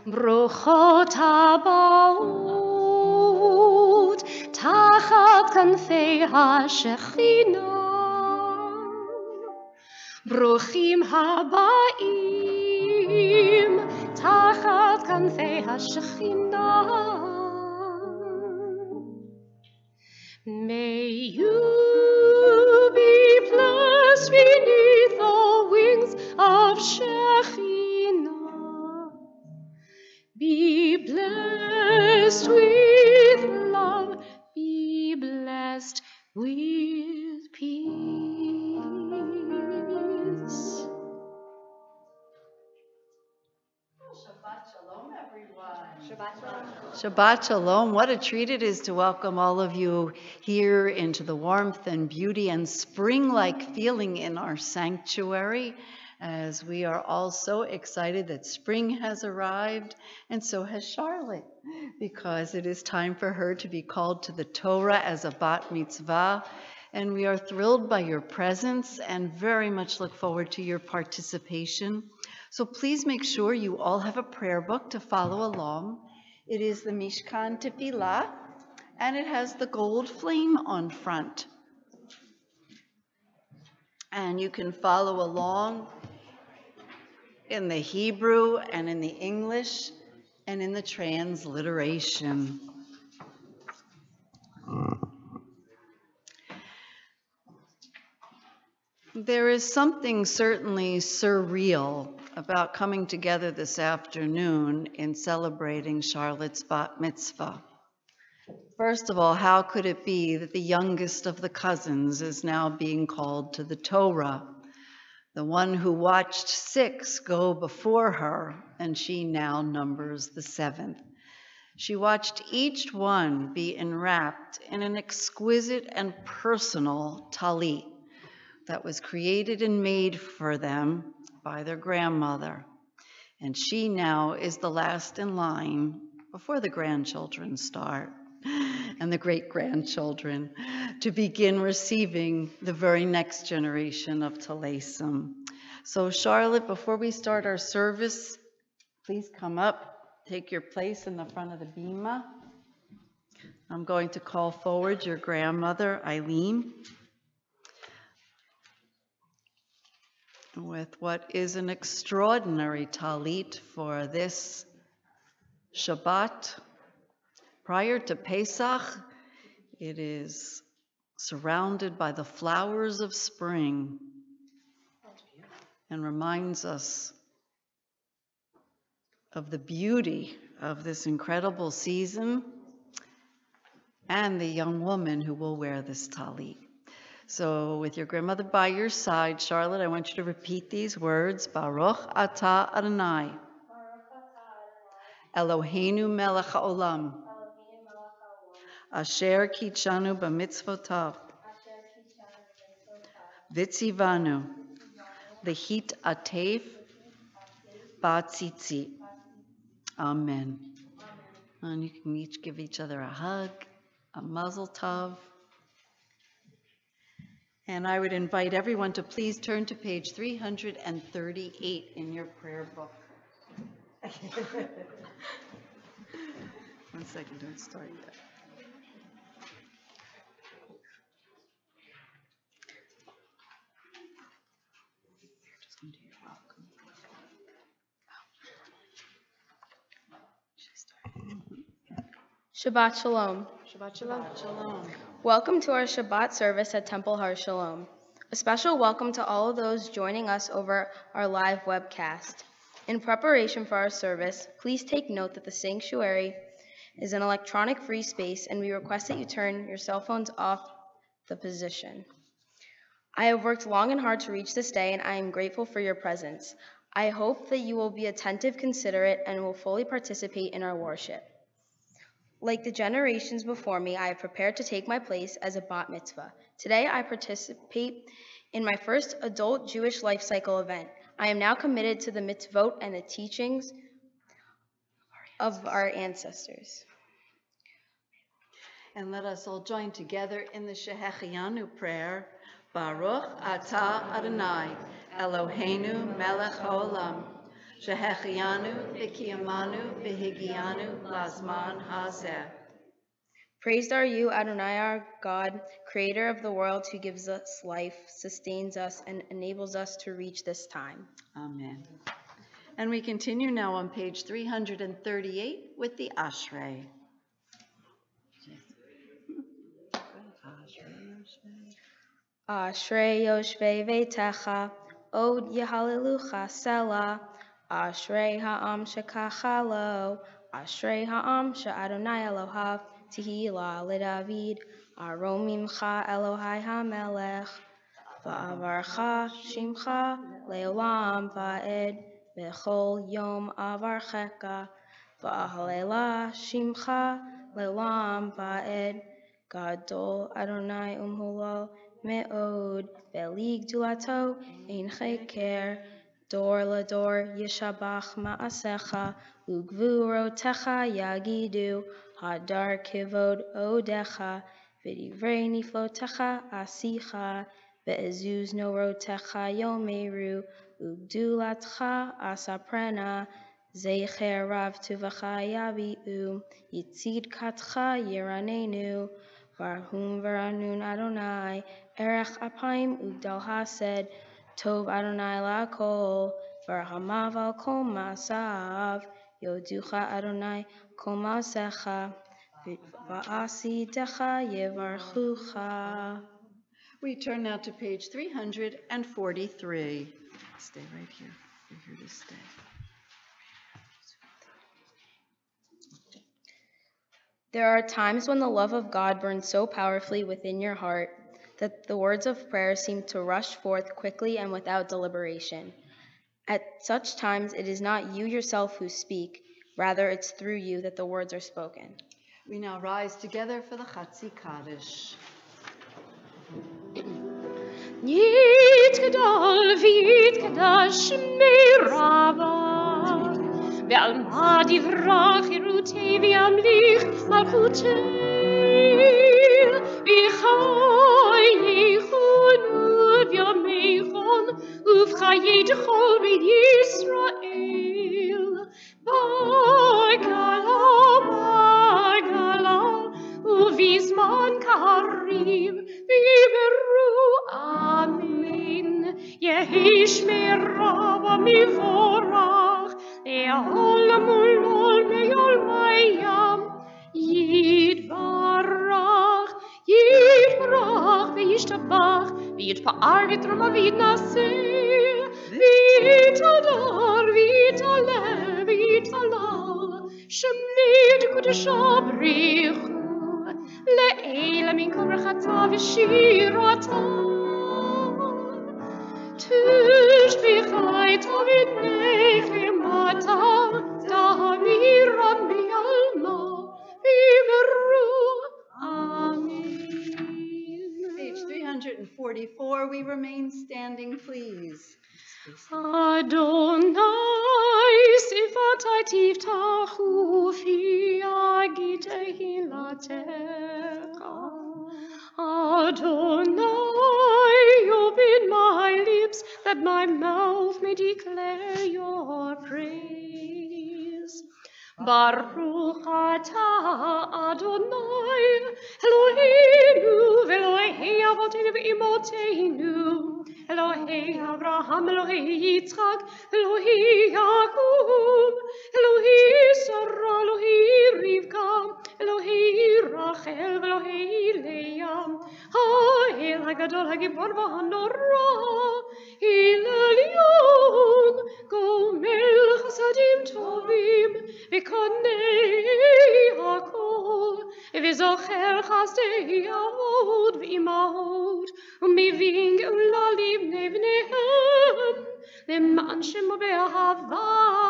ברוכות הבאות תחת כנפי השכינה, ברוכים הבאים תחת כנפי השכינה. May you be blessed beneath the wings of Shekhinah. Be blessed with love, be blessed with peace. Shabbat Shalom, everyone. Shabbat Shalom. Shabbat Shalom. What a treat it is to welcome all of you here into the warmth and beauty and spring-like feeling in our sanctuary, as we are all so excited that spring has arrived, and so has Charlotte, because it is time for her to be called to the Torah as a bat mitzvah. And we are thrilled by your presence and very much look forward to your participation. So please make sure you all have a prayer book to follow along. It is the Mishkan Tefillah, and it has the gold flame on front. And you can follow along in the Hebrew and in the English and in the transliteration. There is something certainly surreal about coming together this afternoon in celebrating Charlotte's bat mitzvah. First of all, how could it be that the youngest of the cousins is now being called to the Torah? The one who watched 6 go before her, and she now numbers the 7th. She watched each one be enwrapped in an exquisite and personal talit that was created and made for them by their grandmother. And she now is the last in line before the grandchildren start and the great-grandchildren to begin receiving the very next generation of Talesim. So Charlotte, before we start our service, please come up, take your place in the front of the bima. I'm going to call forward your grandmother, Eileen, with what is an extraordinary talit for this Shabbat. Prior to Pesach, it is surrounded by the flowers of spring and reminds us of the beauty of this incredible season and the young woman who will wear this talit. So with your grandmother by your side, Charlotte, I want you to repeat these words. Baruch atah Adonai, Eloheinu melech haolam, asher kitshanu b'mitzvotav, v'tzivanu, lehit atef b'tzitzit. Amen. And you can each give each other a hug, a mazel tov. And I would invite everyone to please turn to page 338 in your prayer book. 1 second, don't start yet. Just going to do your welcome. Shabbat Shalom. Shabbat Shalom. Shalom. Welcome to our Shabbat service at Temple Har Shalom. A special welcome to all of those joining us over our live webcast. In preparation for our service, please take note that the sanctuary is an electronic-free space, and we request that you turn your cell phones off the position. I have worked long and hard to reach this day, and I am grateful for your presence. I hope that you will be attentive, considerate, and will fully participate in our worship. Like the generations before me, I have prepared to take my place as a bat mitzvah. Today, I participate in my first adult Jewish life cycle event. I am now committed to the mitzvot and the teachings of our ancestors. And let us all join together in the Shehechianu prayer. Baruch atah Adonai, Eloheinu melech haolam, Shehechianu v'kiyamanu v'higianu lazman hazeh. Praised are you, Adonai, our God, creator of the world, who gives us life, sustains us, and enables us to reach this time. Amen. And we continue now on page 338 with the Ashrei. Ashrei yoshvei veitecha, od yehalelucha sela. Ashrei ha'am shekachalo, Ashrei ha'am she'Adonai Elohav, Tehillah leDavid, Arom mimcha Elohai hamelech, va'avarcha shimcha le'olam va'ed, bechol yom avarcheka, va'ahalela shimcha le'olam va'ed, Gadol Adonai umhulal me'od, ve'li gdulato ein cheker, dor lador yishabach ma'asecha, ugvurotecha yagidu, hadar kivod odecha, v'divrei niflotecha asicha, ve'ezuz norotecha yomeru, ugdulatcha asaprena, zecher rav tuvacha yabi'u, yitzidkatcha yiranenu, varhum veranun Adonai, erech apayim ugdal hased, tov Adonai lakol, varhamav al kol masav, yoducha Adonai kol masecha, va'asidecha yevarchucha. We turn now to page 343. Stay right here. You're here to stay. There are times when the love of God burns so powerfully within your heart that the words of prayer seem to rush forth quickly and without deliberation. At such times, it is not you yourself who speak, rather it's through you that the words are spoken. We now rise together for the Chatzi Kaddish. Yitgadol v'yitgadash me'rava, ve'alma divrach irutei v'yamlich malchutei, v'chai yichun v'yameichon, uv'chayei d'chol v'Yisrael, b'gala, uv'izman karim, v'beru. Amen. Yehi shmerav mivorach, le'olam ulol me'ol mayam, yitbarach, v'yishtabach, v'yitpa'ar v'yitrama v'yitnaseh, v'yitadar, v'yitaleh, v'yitalal, shemid kudesha brichu, le'ela min kol rachata v'shirata. Tush b'chai tovit nechemata, ta'amira mi'alma, v'veru. Amen. Page 344, we remain standing, please. Adonai sifatai tiftachu fi agit tehilatecha. Adonai, open my lips that my mouth may declare your praise. Baruch atah Adonai, Eloheinu, Elohei Avotenu v'Imoteinu, Elohei Avraham, Elohei Yitzchak, Elohei Yaakov, Elohei Sarah, Elohei Rivka, Elohei Rachel, Elohei Leah, Ha'el HaGadol HaGibor v'Hanora, El Elyon, Gomel חסדים טובים וקונני הכל, וזוכר חסדי אבות ואימהות, ומבין גאולה לבני בניהם, למען שמו באהבם,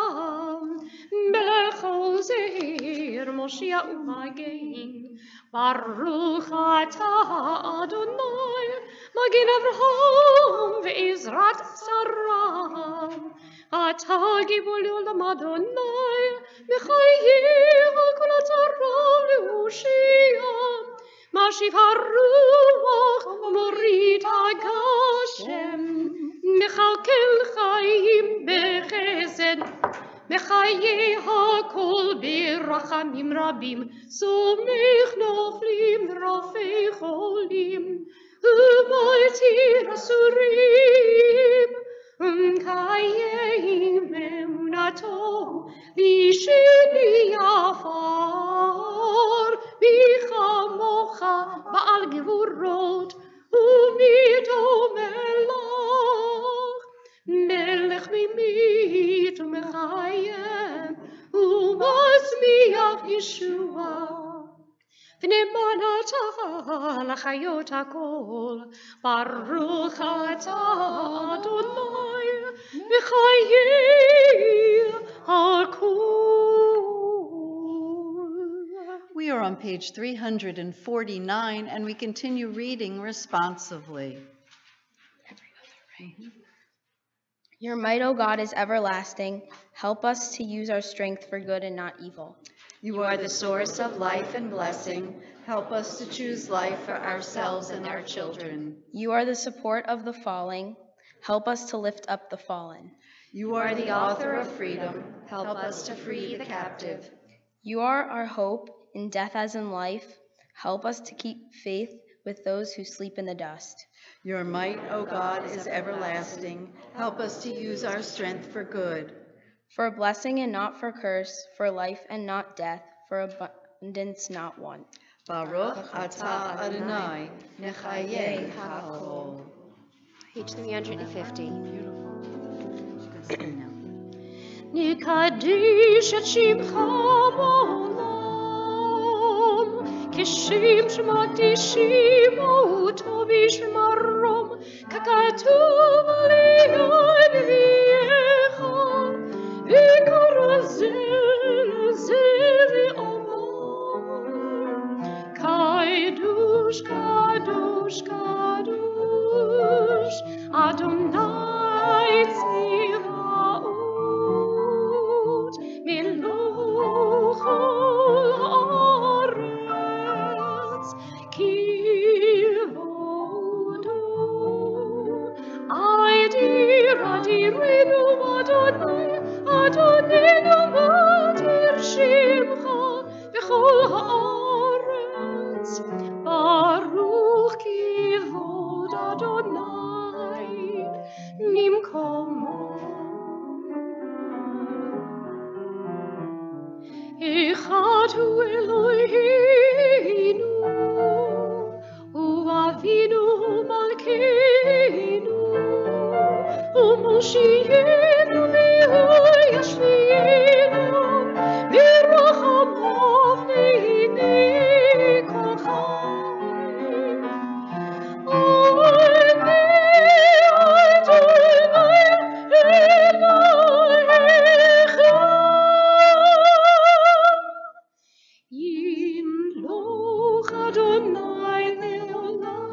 בכל זהיר מושיע ומגן. ברוך אתה אדוני, מגן אברהם ועזרת שרה. אתה גיבור לעולם אדוני, מחיה כל הצרה להושיע. משיב הרוח ומוריד הגשם, מכלכל חיים בחסד, מחיה הכל ברחמים רבים, סומך נופלים רופא חולים, ומתיר אסורים, ומקיים אמונתו בשני עפר, מי כמוך בעל גבורות ומי דומה לך, מלך ממית ומחיה ומצמיח ישועה. ונאמן אתה לחיות הכל, ברוך אתה אדוני וחיי הכל. We are on page 349, and we continue reading responsively. Your might, O God, is everlasting. Help us to use our strength for good and not evil. You are the source of life and blessing. Help us to choose life for ourselves and our children. You are the support of the falling. Help us to lift up the fallen. You are the author of freedom. Help us to free the captive. You are our hope in death as in life. Help us to keep faith with those who sleep in the dust. Your might, O God, is everlasting. Help us to use our strength for good. For blessing and not for curse, for life and not death, for abundance not want. Baruch atah Adonai, nechayeh hakol. Page 350. Beautiful. נקדיש את שמך בעולם, כשם שמקדישים אותו בשמרום, ככתוב לי על נביאך, וקרא זה לזה ואמר, קדוש, קדוש, קדוש, אדוני צבאות, מלוך כל הארץ, כבודו. אדירנו אדוני, אדוננו מתיר שמך בכל הארץ, ברוך כבוד אדוני ממקומו. אחד הוא אלוהינו, הוא אבינו מלכנו, הוא מושיענו והוא ישביענו, ברחמיו נהנה כל חיים. אני אלוהיך, ימלוך אדוני לעולם,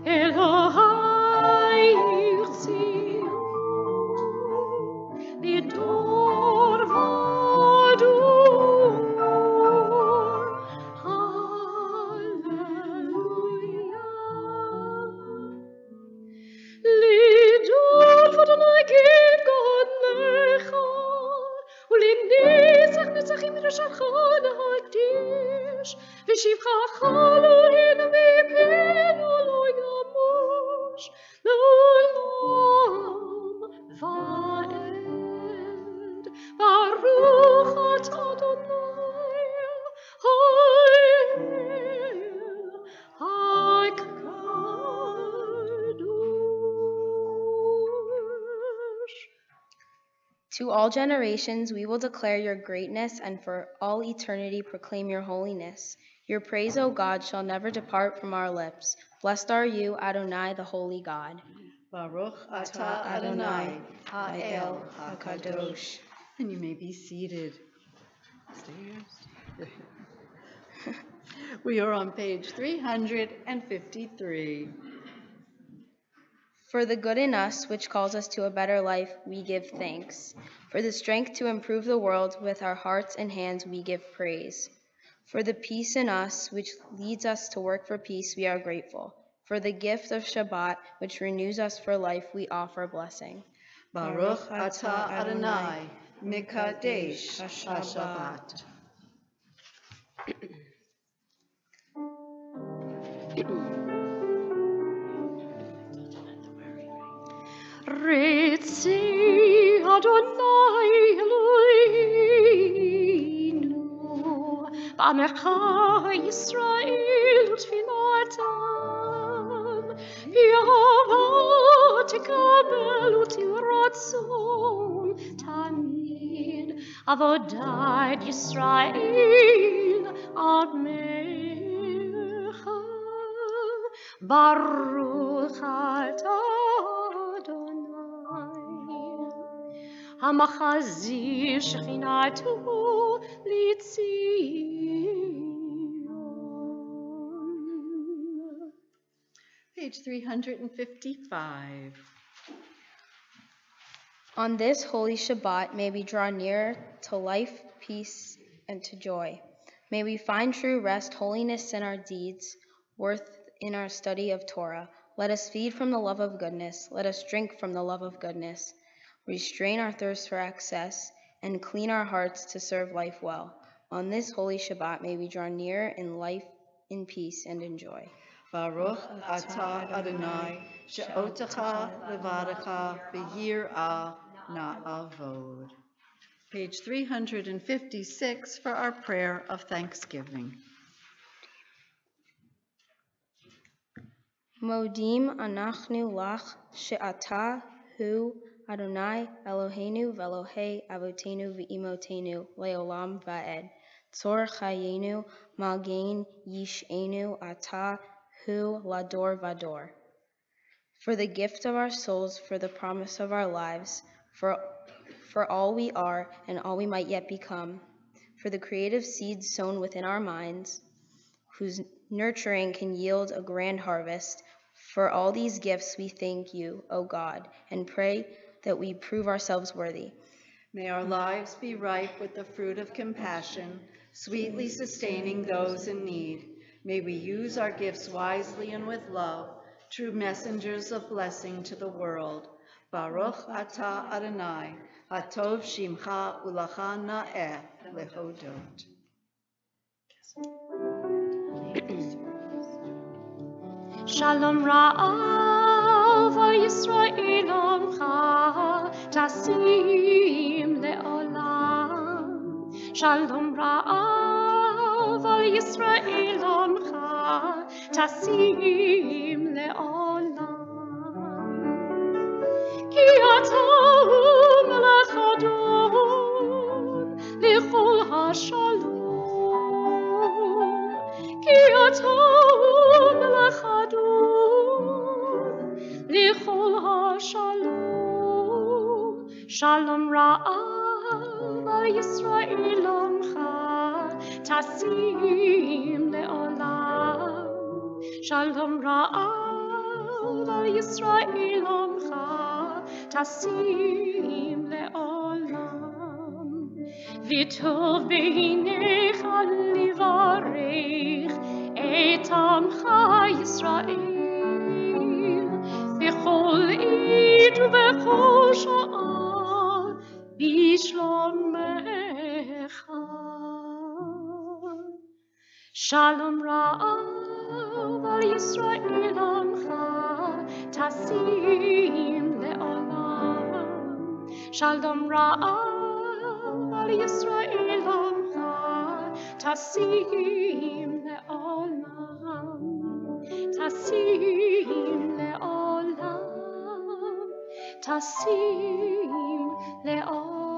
אלוהי יחזיר. To all generations we will declare your greatness, and for all eternity proclaim your holiness. Your praise, O God, shall never depart from our lips. Blessed are you, Adonai, the holy God. Baruch atah Adonai, ha'el hakadosh. And you may be seated. Stay. We are on page 353. For the good in us, which calls us to a better life, we give thanks. For the strength to improve the world with our hearts and hands, we give praise. For the peace in us, which leads us to work for peace, we are grateful. For the gift of Shabbat, which renews us for life, we offer blessing. Baruch atah Adonai, mikadesh hashabbat. Ritzi Adonai Eloheinu, B'amecha Yisrael Tfilatam, B'yahava Tekabel U'Tiratzon Tamid, Avodat Yisrael Admecha, Baruch atah Adonai, Hamachazir Shechinatu Litzion. Page 355. On this holy Shabbat, may we draw near to life, peace, and to joy. May we find true rest, holiness in our deeds, worth in our study of Torah. Let us feed from the love of goodness. Let us drink from the love of goodness. Restrain our thirst for excess, and clean our hearts to serve life well. On this holy Shabbat, may we draw near in life, in peace, and in joy. Baruch atah Adonai, she'otecha levadecha b'yirah na'avod. Page 356 for our prayer of thanksgiving. Modim anachnu lach she'ata hu Adonai Eloheinu v'Elohei avotenu v'imotenu leolam va'ed. Tzor chayenu malgain yishenu ata hu lador vador. For the gift of our souls, for the promise of our lives, for all we are and all we might yet become, for the creative seeds sown within our minds, whose nurturing can yield a grand harvest. For all these gifts we thank you, O God, and pray that we prove ourselves worthy. May our lives be ripe with the fruit of compassion, sweetly sustaining those in need. May we use our gifts wisely and with love, true messengers of blessing to the world. Baruch atah Adonai, hatov shimcha ulacha na'eh lehodot. Shalom Ra'av al Yisrael Amcha Tasim Le'olam. Shalom Ra'av al Yisrael Amcha Tasim Le'olam. Ki ata melech Adon Lichol HaShalom. Ki ata melech Adon Lichol HaShalom. Shalom Ra'av al Yisrael Amcha Tasim Le'olam. Shalom Ra'av al Yisrael Amcha Tasim Le'olam. V'tov beinecha livarech et Amcha Yisrael b'chol id u'b'chol sha'ah b'shlomecha. Shalom Ra'av al Yisrael Amcha Tasim Le'olam. Shalom Ra'av al Yisrael Amcha Tasim Le'olam. Tasim Le'olam. Tasim Le'olam.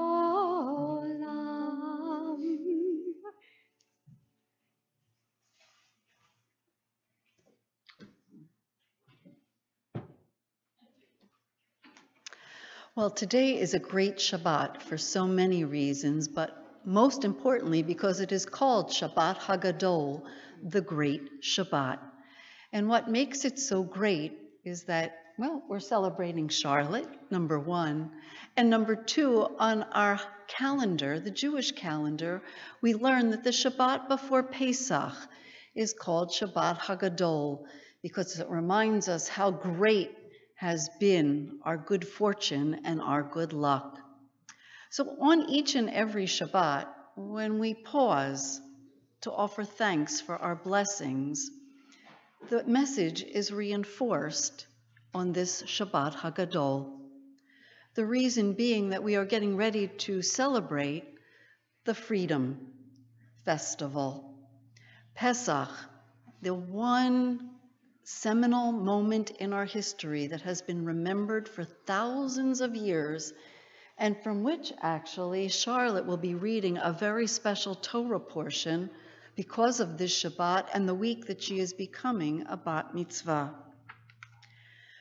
Well, today is a great Shabbat for so many reasons, but most importantly because it is called Shabbat Hagadol, the Great Shabbat. And what makes it so great is that, well, we're celebrating Charlotte, number one, and number two, on our calendar, the Jewish calendar, we learn that the Shabbat before Pesach is called Shabbat Hagadol because it reminds us how great has been our good fortune and our good luck. So on each and every Shabbat, when we pause to offer thanks for our blessings, the message is reinforced on this Shabbat Hagadol. The reason being that we are getting ready to celebrate the Freedom Festival. Pesach, the one seminal moment in our history that has been remembered for thousands of years, and from which actually Charlotte will be reading a very special Torah portion because of this Shabbat and the week that she is becoming a bat mitzvah.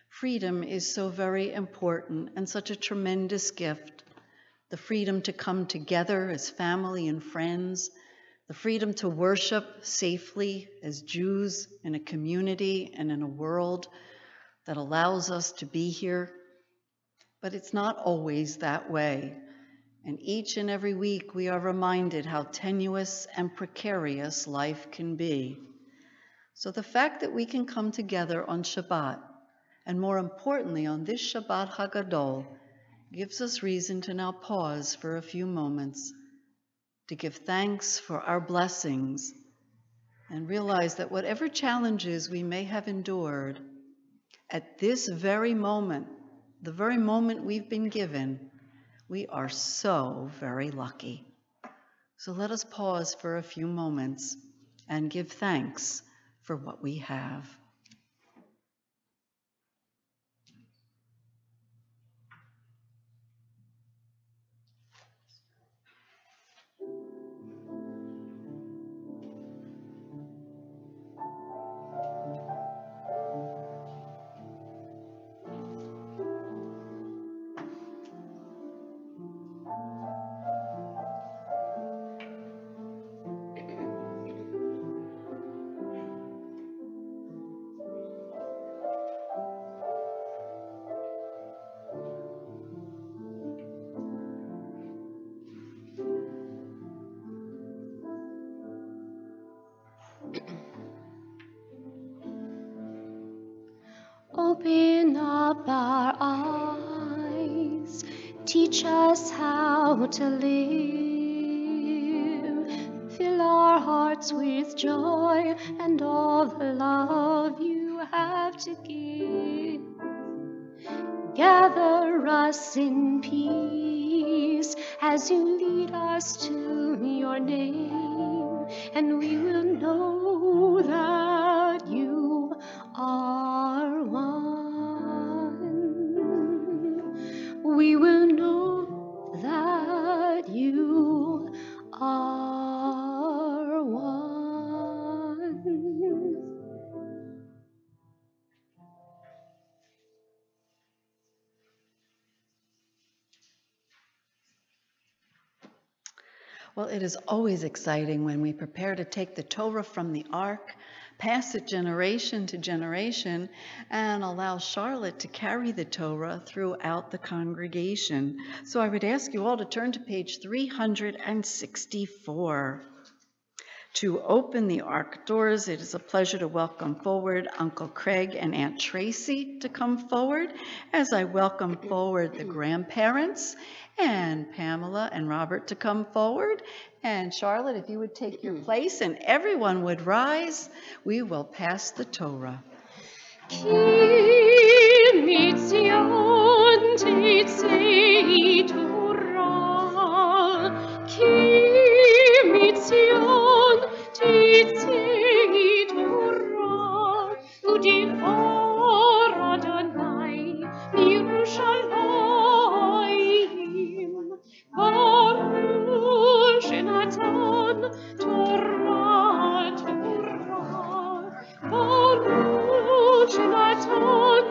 Freedom is so very important and such a tremendous gift. The freedom to come together as family and friends, the freedom to worship safely as Jews in a community and in a world that allows us to be here. But it's not always that way. And each and every week we are reminded how tenuous and precarious life can be. So the fact that we can come together on Shabbat, and more importantly on this Shabbat Hagadol, gives us reason to now pause for a few moments to give thanks for our blessings and realize that whatever challenges we may have endured, at this very moment, the very moment we've been given, we are so very lucky. So let us pause for a few moments and give thanks for what we have. Open up our eyes, teach us how to live. Fill our hearts with joy and all the love you have to give. Gather us in peace as you lead us to your name, and we will know that you are one. We will know that you are one. Well, it is always exciting when we prepare to take the Torah from the Ark, pass it generation to generation, and allow Charlotte to carry the Torah throughout the congregation. So I would ask you all to turn to page 364. To open the Ark doors, it is a pleasure to welcome forward Uncle Craig and Aunt Tracy to come forward, as I welcome forward the grandparents and Pamela and Robert to come forward. And Charlotte, if you would take your place and everyone would rise, we will pass the Torah. Ki mitzion titzei Torah, Ki mitzion titzei Torah, Udivar Adonai Yerushalayim, Baruch Shenatan Torah, Baruch Shenatan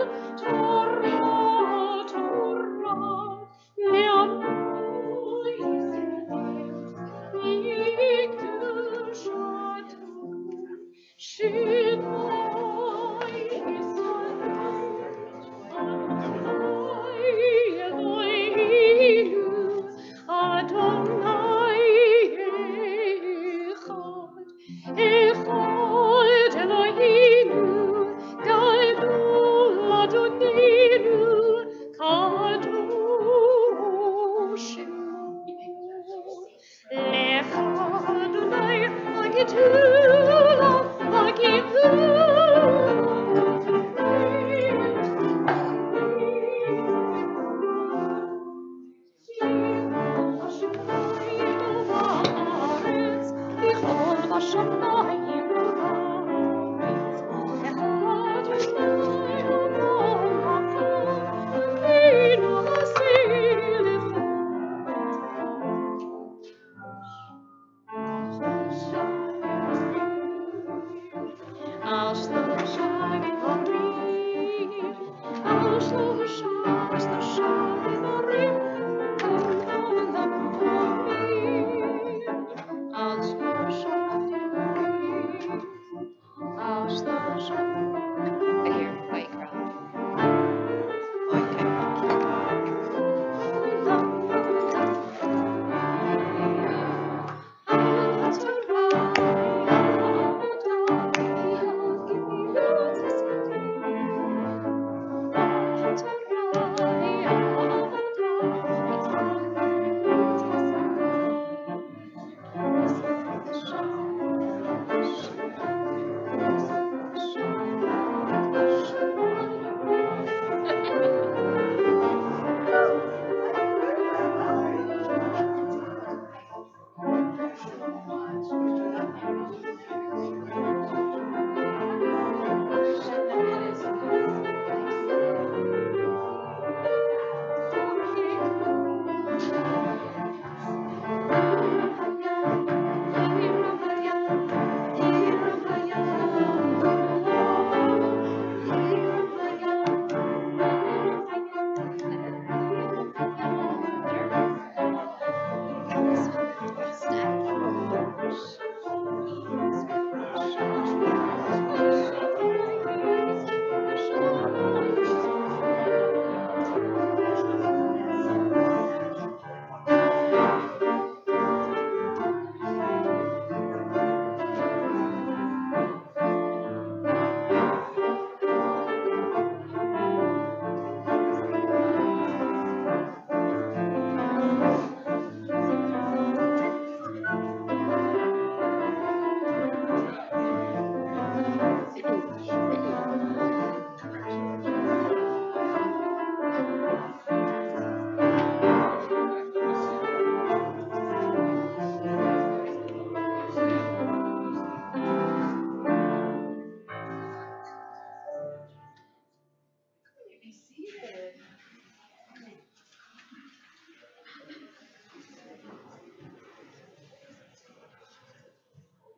seated.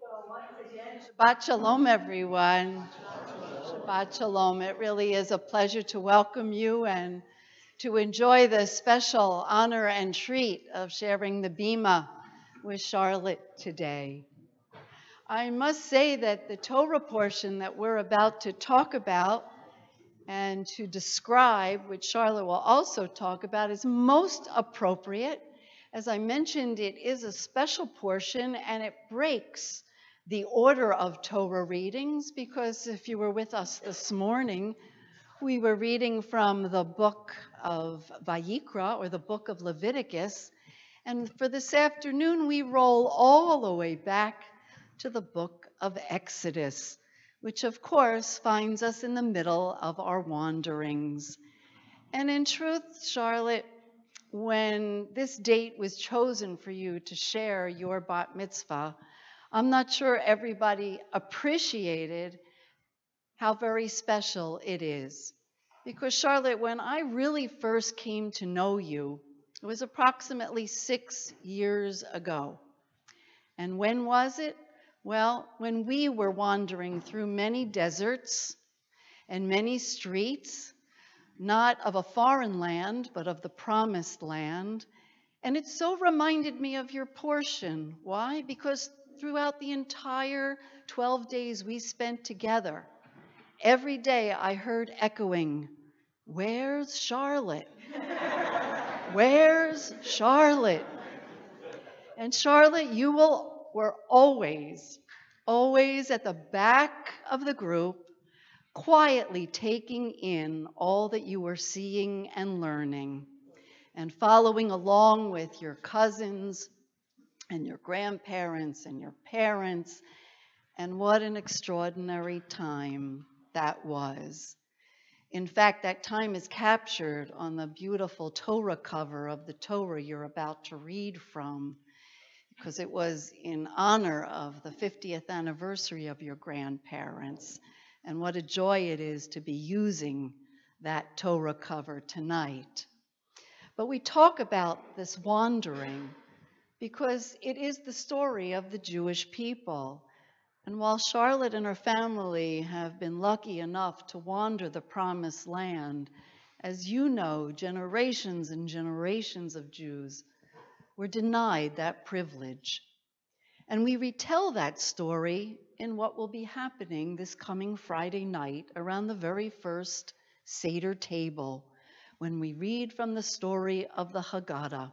Well, once again, Shabbat Shalom, everyone. Shabbat Shalom. It really is a pleasure to welcome you and to enjoy the special honor and treat of sharing the Bima with Charlotte today. I must say that the Torah portion that we're about to talk about and to describe, which Charlotte will also talk about, is most appropriate. As I mentioned, it is a special portion and it breaks the order of Torah readings, because if you were with us this morning, we were reading from the book of Vayikra, or the book of Leviticus, and for this afternoon we roll all the way back to the book of Exodus, which of course finds us in the middle of our wanderings. And in truth, Charlotte, when this date was chosen for you to share your bat mitzvah, I'm not sure everybody appreciated how very special it is. Because Charlotte, when I really first came to know you, it was approximately 6 years ago. And when was it? Well, when we were wandering through many deserts and many streets, not of a foreign land, but of the promised land. And it so reminded me of your portion. Why? Because throughout the entire 12 days we spent together, every day I heard echoing, "Where's Charlotte? Where's Charlotte?" And Charlotte, you were always at the back of the group, quietly taking in all that you were seeing and learning, and following along with your cousins and your grandparents and your parents. And what an extraordinary time that was. In fact, that time is captured on the beautiful Torah cover of the Torah you're about to read from, because it was in honor of the 50th anniversary of your grandparents. And what a joy it is to be using that Torah cover tonight. But we talk about this wandering because it is the story of the Jewish people. And while Charlotte and her family have been lucky enough to wander the promised land, as you know, generations and generations of Jews were denied that privilege. And we retell that story in what will be happening this coming Friday night around the very first Seder table, when we read from the story of the Haggadah.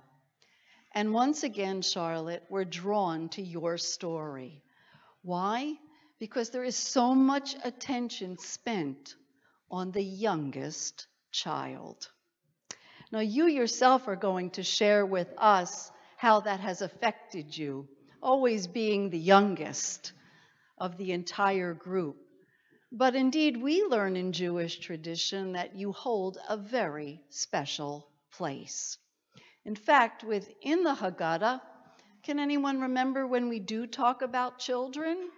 And once again, Charlotte, we're drawn to your story. Why? Because there is so much attention spent on the youngest child. Now, you yourself are going to share with us how that has affected you, always being the youngest of the entire group. But indeed, we learn in Jewish tradition that you hold a very special place. In fact, within the Haggadah, can anyone remember when we do talk about children?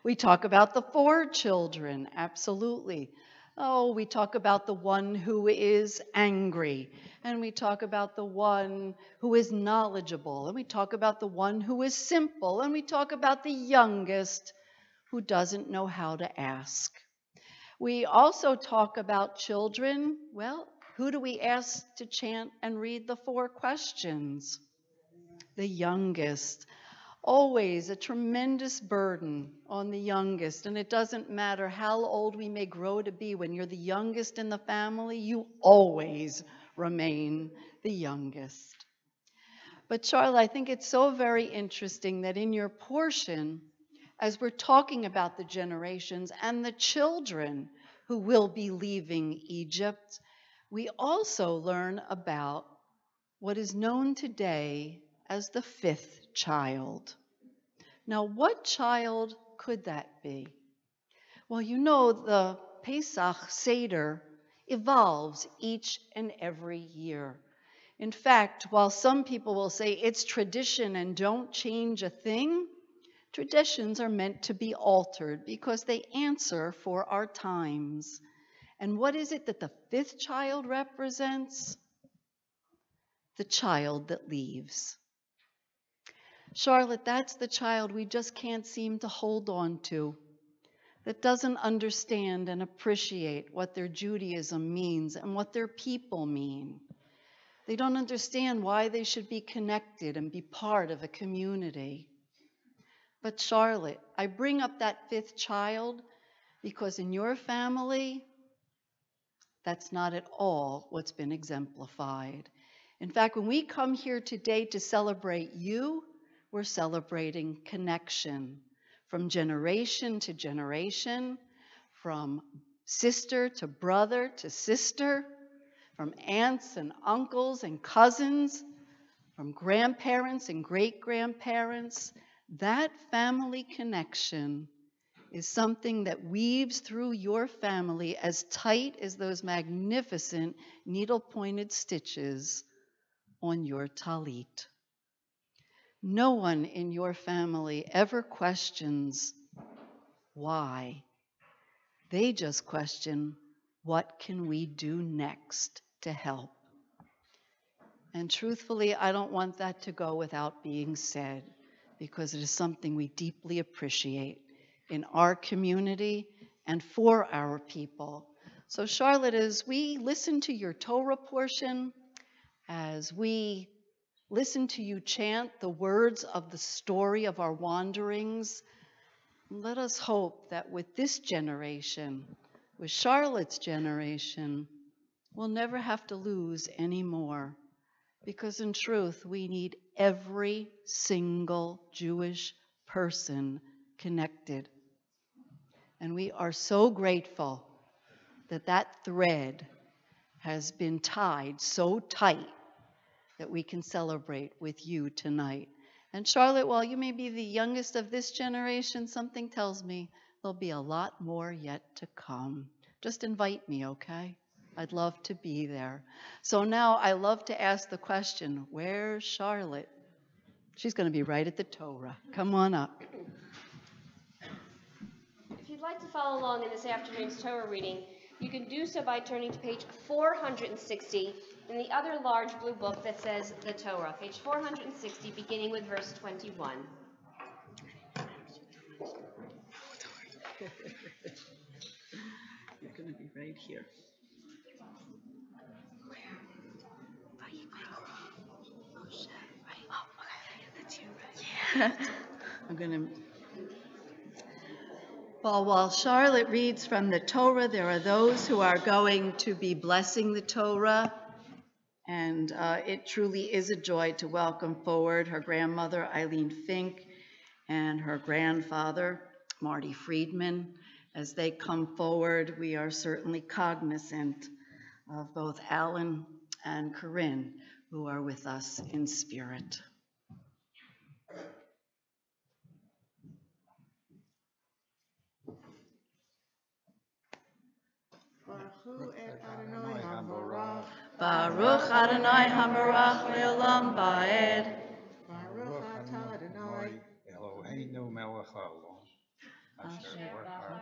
We talk about the 4 children, absolutely. Oh, we talk about the one who is angry, and we talk about the one who is knowledgeable, and we talk about the one who is simple, and we talk about the youngest who doesn't know how to ask. We also talk about children. Well, who do we ask to chant and read the 4 questions? The youngest. Always a tremendous burden on the youngest, and it doesn't matter how old we may grow to be. When you're the youngest in the family, you always remain the youngest. But Charlotte, I think it's so very interesting that in your portion, as we're talking about the generations and the children who will be leaving Egypt, we also learn about what is known today as the 5th child. Now, what child could that be? Well, you know, the Pesach Seder evolves each and every year. In fact, while some people will say it's tradition and don't change a thing, traditions are meant to be altered because they answer for our times. And what is it that the fifth child represents? The child that leaves. Charlotte, that's the child we just can't seem to hold on to, that doesn't understand and appreciate what their Judaism means and what their people mean. They don't understand why they should be connected and be part of a community. But Charlotte, I bring up that fifth child because in your family, that's not at all what's been exemplified. In fact, when we come here today to celebrate you, we're celebrating connection from generation to generation, from sister to brother to sister, from aunts and uncles and cousins, from grandparents and great-grandparents. That family connection is something that weaves through your family as tight as those magnificent needle-pointed stitches on your talit. No one in your family ever questions why. They just question, what can we do next to help? And truthfully, I don't want that to go without being said, because it is something we deeply appreciate in our community and for our people. So Charlotte, as we listen to your Torah portion, as we listen to you chant the words of the story of our wanderings, let us hope that with this generation, with Charlotte's generation, we'll never have to lose any more. Because in truth, we need every single Jewish person connected. And we are so grateful that that thread has been tied so tight that we can celebrate with you tonight. And Charlotte, while you may be the youngest of this generation, something tells me there'll be a lot more yet to come. Just invite me, okay? I'd love to be there. So now I love to ask the question, where's Charlotte? She's going to be right at the Torah. Come on up. If you'd like to follow along in this afternoon's Torah reading, you can do so by turning to page 460 in the other large blue book that says the Torah, page 460, beginning with verse 21. You're going to be right here. I'm going to. Well, while Charlotte reads from the Torah, there are those who are going to be blessing the Torah. And it truly is a joy to welcome forward her grandmother, Eileen Fink, and her grandfather, Marty Friedman. As they come forward, we are certainly cognizant of both Alan and Corinne, who are with us in spirit. Baruch Adonai Hamarach Le'olam Ba'ed. Baruch atah Adonai Eloheinu melech haolam. Asher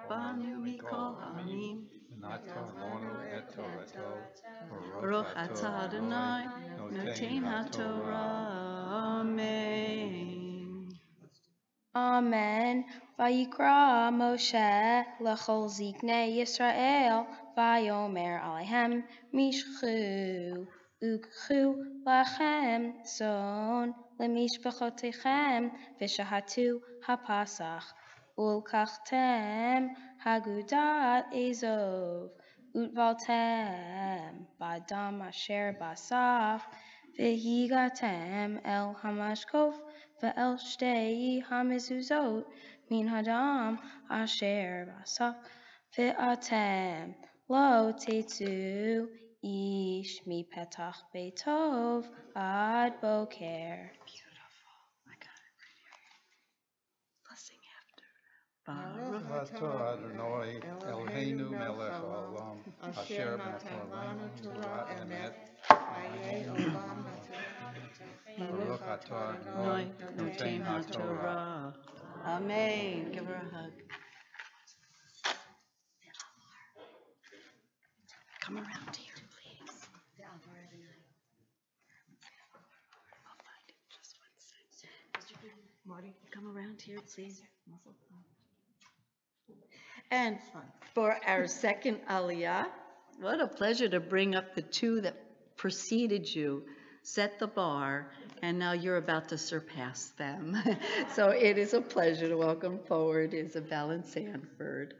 banu mikol ha'amim. V'natan lanu et torato. Baruch atah Adonai noten haTorah. Amen. Amen. Vayikra Moshe lechol ziknei Yisrael, vayomer alehem mishchu ukchu lachem zon lemishpachotechem v'shahatu hapasach ulkachtem hagudat ezov utvaltem badam asher basaf v'higatem el hamashkof ve'el shtei hamezuzot min hadam asher basaf ve'atem lo tetzu ish mi petach beitov ad boker. I got it right here. Blessing after. Baruch atah Adonai Eloheinu melech haolam. Asher natan lanu Torah emet. Vayei olam Baruch atah Adonai noten haTorah. Amen. Give her a hug. come around here, please. I'll find it. Just 1 second. Marty, come around here, please. And for our second aliyah, what a pleasure to bring up the two that preceded you, set the bar, and now you're about to surpass them. So it is a pleasure to welcome forward Isabel and Sanford.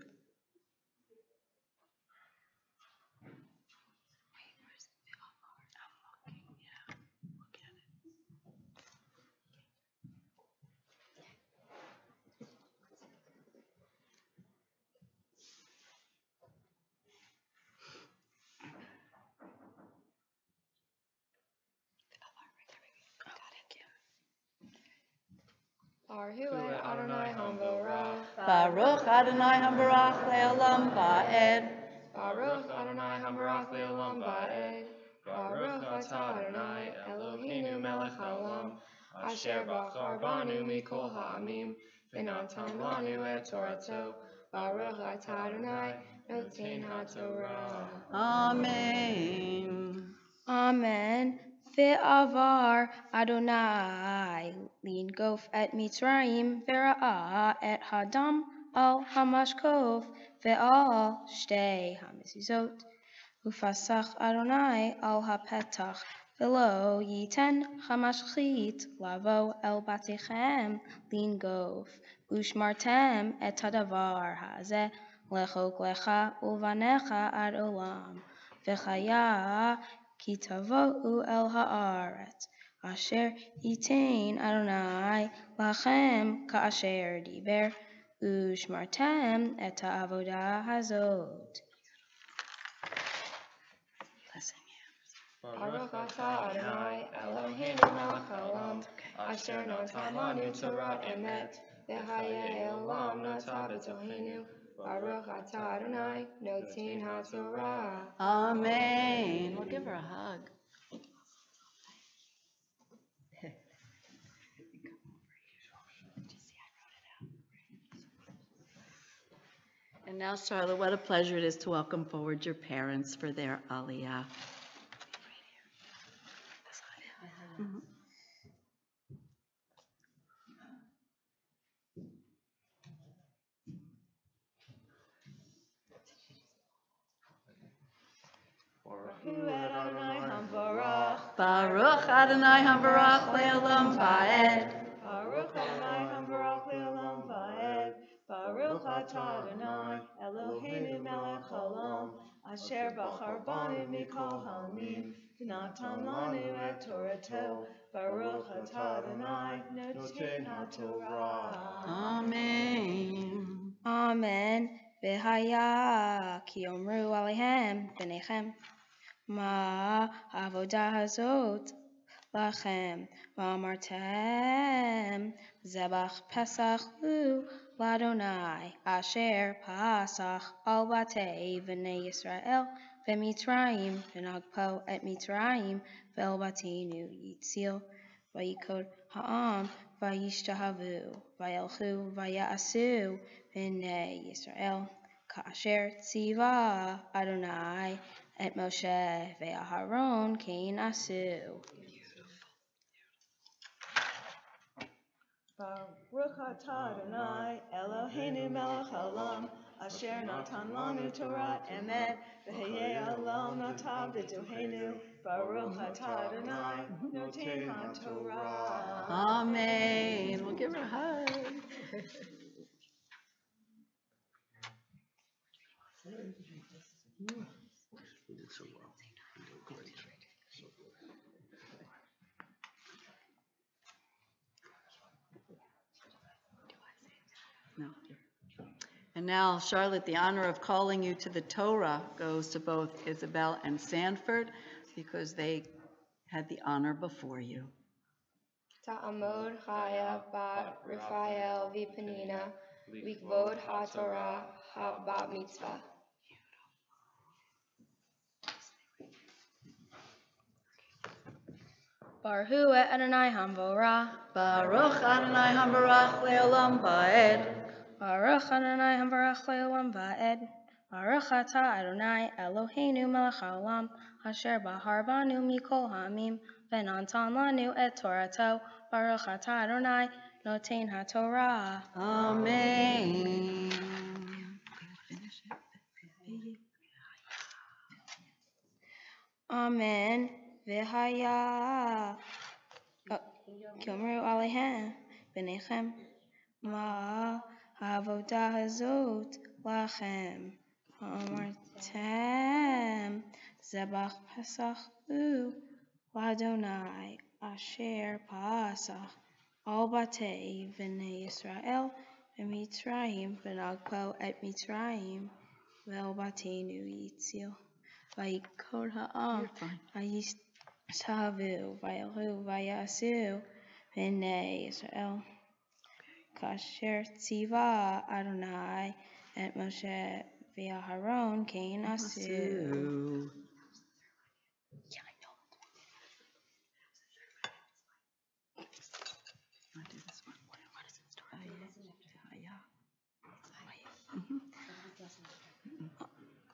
Baruch Adonai Hambarach Le'olam Va'ed. Baruch Adonai Hambarach Le'olam Va'ed. Baruch Atah Adonai Eloheinu melech haolam, asher bachar banu mikol ha'amim, v'natan lanu et Torato. Baruch Atah Adonai noten ha'Torah. Amen. Amen. Ve'avar Adonai lingof et Mitzrayim ve'ra'a et hadam al hamashkov ve'al shtei hamizizot. Ufasach Adonai al hapetach ve'lo yiten hamashchit lavo el batichem lingof ushmartem et hadavar hazeh lechok lecha uvanecha ad olam v'chaya ki tavo'u el haaretz asher yitain Adonai lachem ka'asher diber ushmartem et ha'avodah hazot. Baruch atah Adonai Eloheinu melech haolam, asher natan lanu Torah emet, v'hayeh olam nata b'tohenu. Baruch atah Adonai noten ha'Torah. Amen. We'll give her a hug. And now, Charlotte, what a pleasure it is to welcome forward your parents for their aliyah. Mhm. Baruch Adonai Hambarach Le'olam Va'ed. Baruch Adonai Hambarach Le'olam Va'ed. Baruch Atah Adonai Eloheinu melech haolam, asher bachar banu mikol ha'amim, v'natan lanu et Torato. Baruch Atah Adonai noten ha'Torah. Amen. Amen. V'haya ki omru alehem v'nechem ma avodah hazot lachem v'amartem zebach pesach lu ladonai asher pasach al batei v'nei Yisrael v'mitzrayim v'nagpo et mitzrayim v'el batinu yitzil v'yikod ha'am v'yishtahavu v'yelchu v'ya'asu v'nei Yisrael ka'asher tziva Adonai et Moshe ve'Aharon kein asu. Baruch atah Adonai Eloheinu melech haolam, asher natan lanu Torah emet, v'hayeh olam nata b'tohenu. Baruch atah Adonai noten ha'Torah. Amen. We'll give her a hug. No. And now, Charlotte, the honor of calling you to the Torah goes to both Isabel and Sanford because they had the honor before you. Ta'amod Chaya bat Raphael v'Penina likvod ha'Torah ha'bat mitzvah. Baruch Adonai Hamvorah. Baruch Adonai Hambarach Le'olam Va'ed. Baruch Adonai Hamvarach Le'olam Va'ed. Baruch atah Adonai Eloheinu melech haolam, asher bahar banu mikol ha'amim, v'natan lanu et Torato. Baruch atah Adonai noten haTorah. Amen. Amen. V'haya. K'omru alehem b'nechem ma ha'avodah hazot lachem. Amartem zebach pesach u l'Adonai asher pasach al batei v'nei Yisrael v'mitzrayim v'nagpo et mitzrayim ve'el bateinu yitzil v'yikod ha'am v'yishtavu v'yelhu v'yasu v'nei Yisrael kasher tziva Adonai et Moshe v'Aharon kein asu.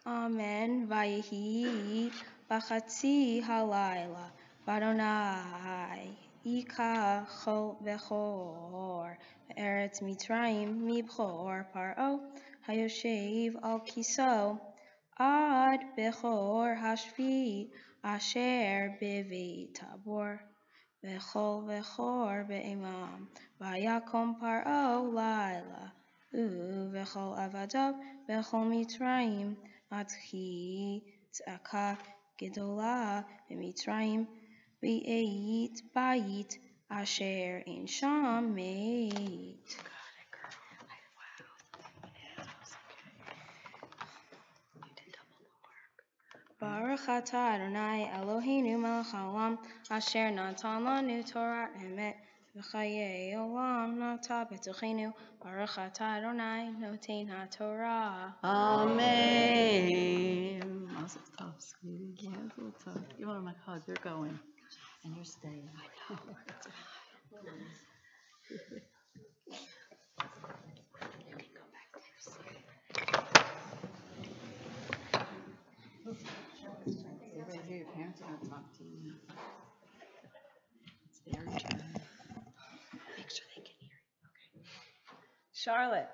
Amen. Vayehi b'chatzi halayla b'Adonai ika chol v'chor v'eretz Mitzrayim mibchor paro hayoshev al kiso ad bechor hashvi asher b'vei tabor v'chol v'chor be'imam vayakom paro layla v'chol avadav v'chol Mitzrayim Atchi tzaka gedola b'Mitzrayim v'eit bayit asher in sham meit. Baruch atah Adonai Eloheinu melech haolam asher natan lanu Torah emet v'chayei olam nata b'tochenu. Baruch atah Adonai noten haTorah. Amen. Mazel tov, sweetie. Mazel tov. You want my hug? They're going. And you're staying. You can go back to your seat. You're right here. Your parents are going to talk to you. It's their turn. Make sure they can hear you. Charlotte,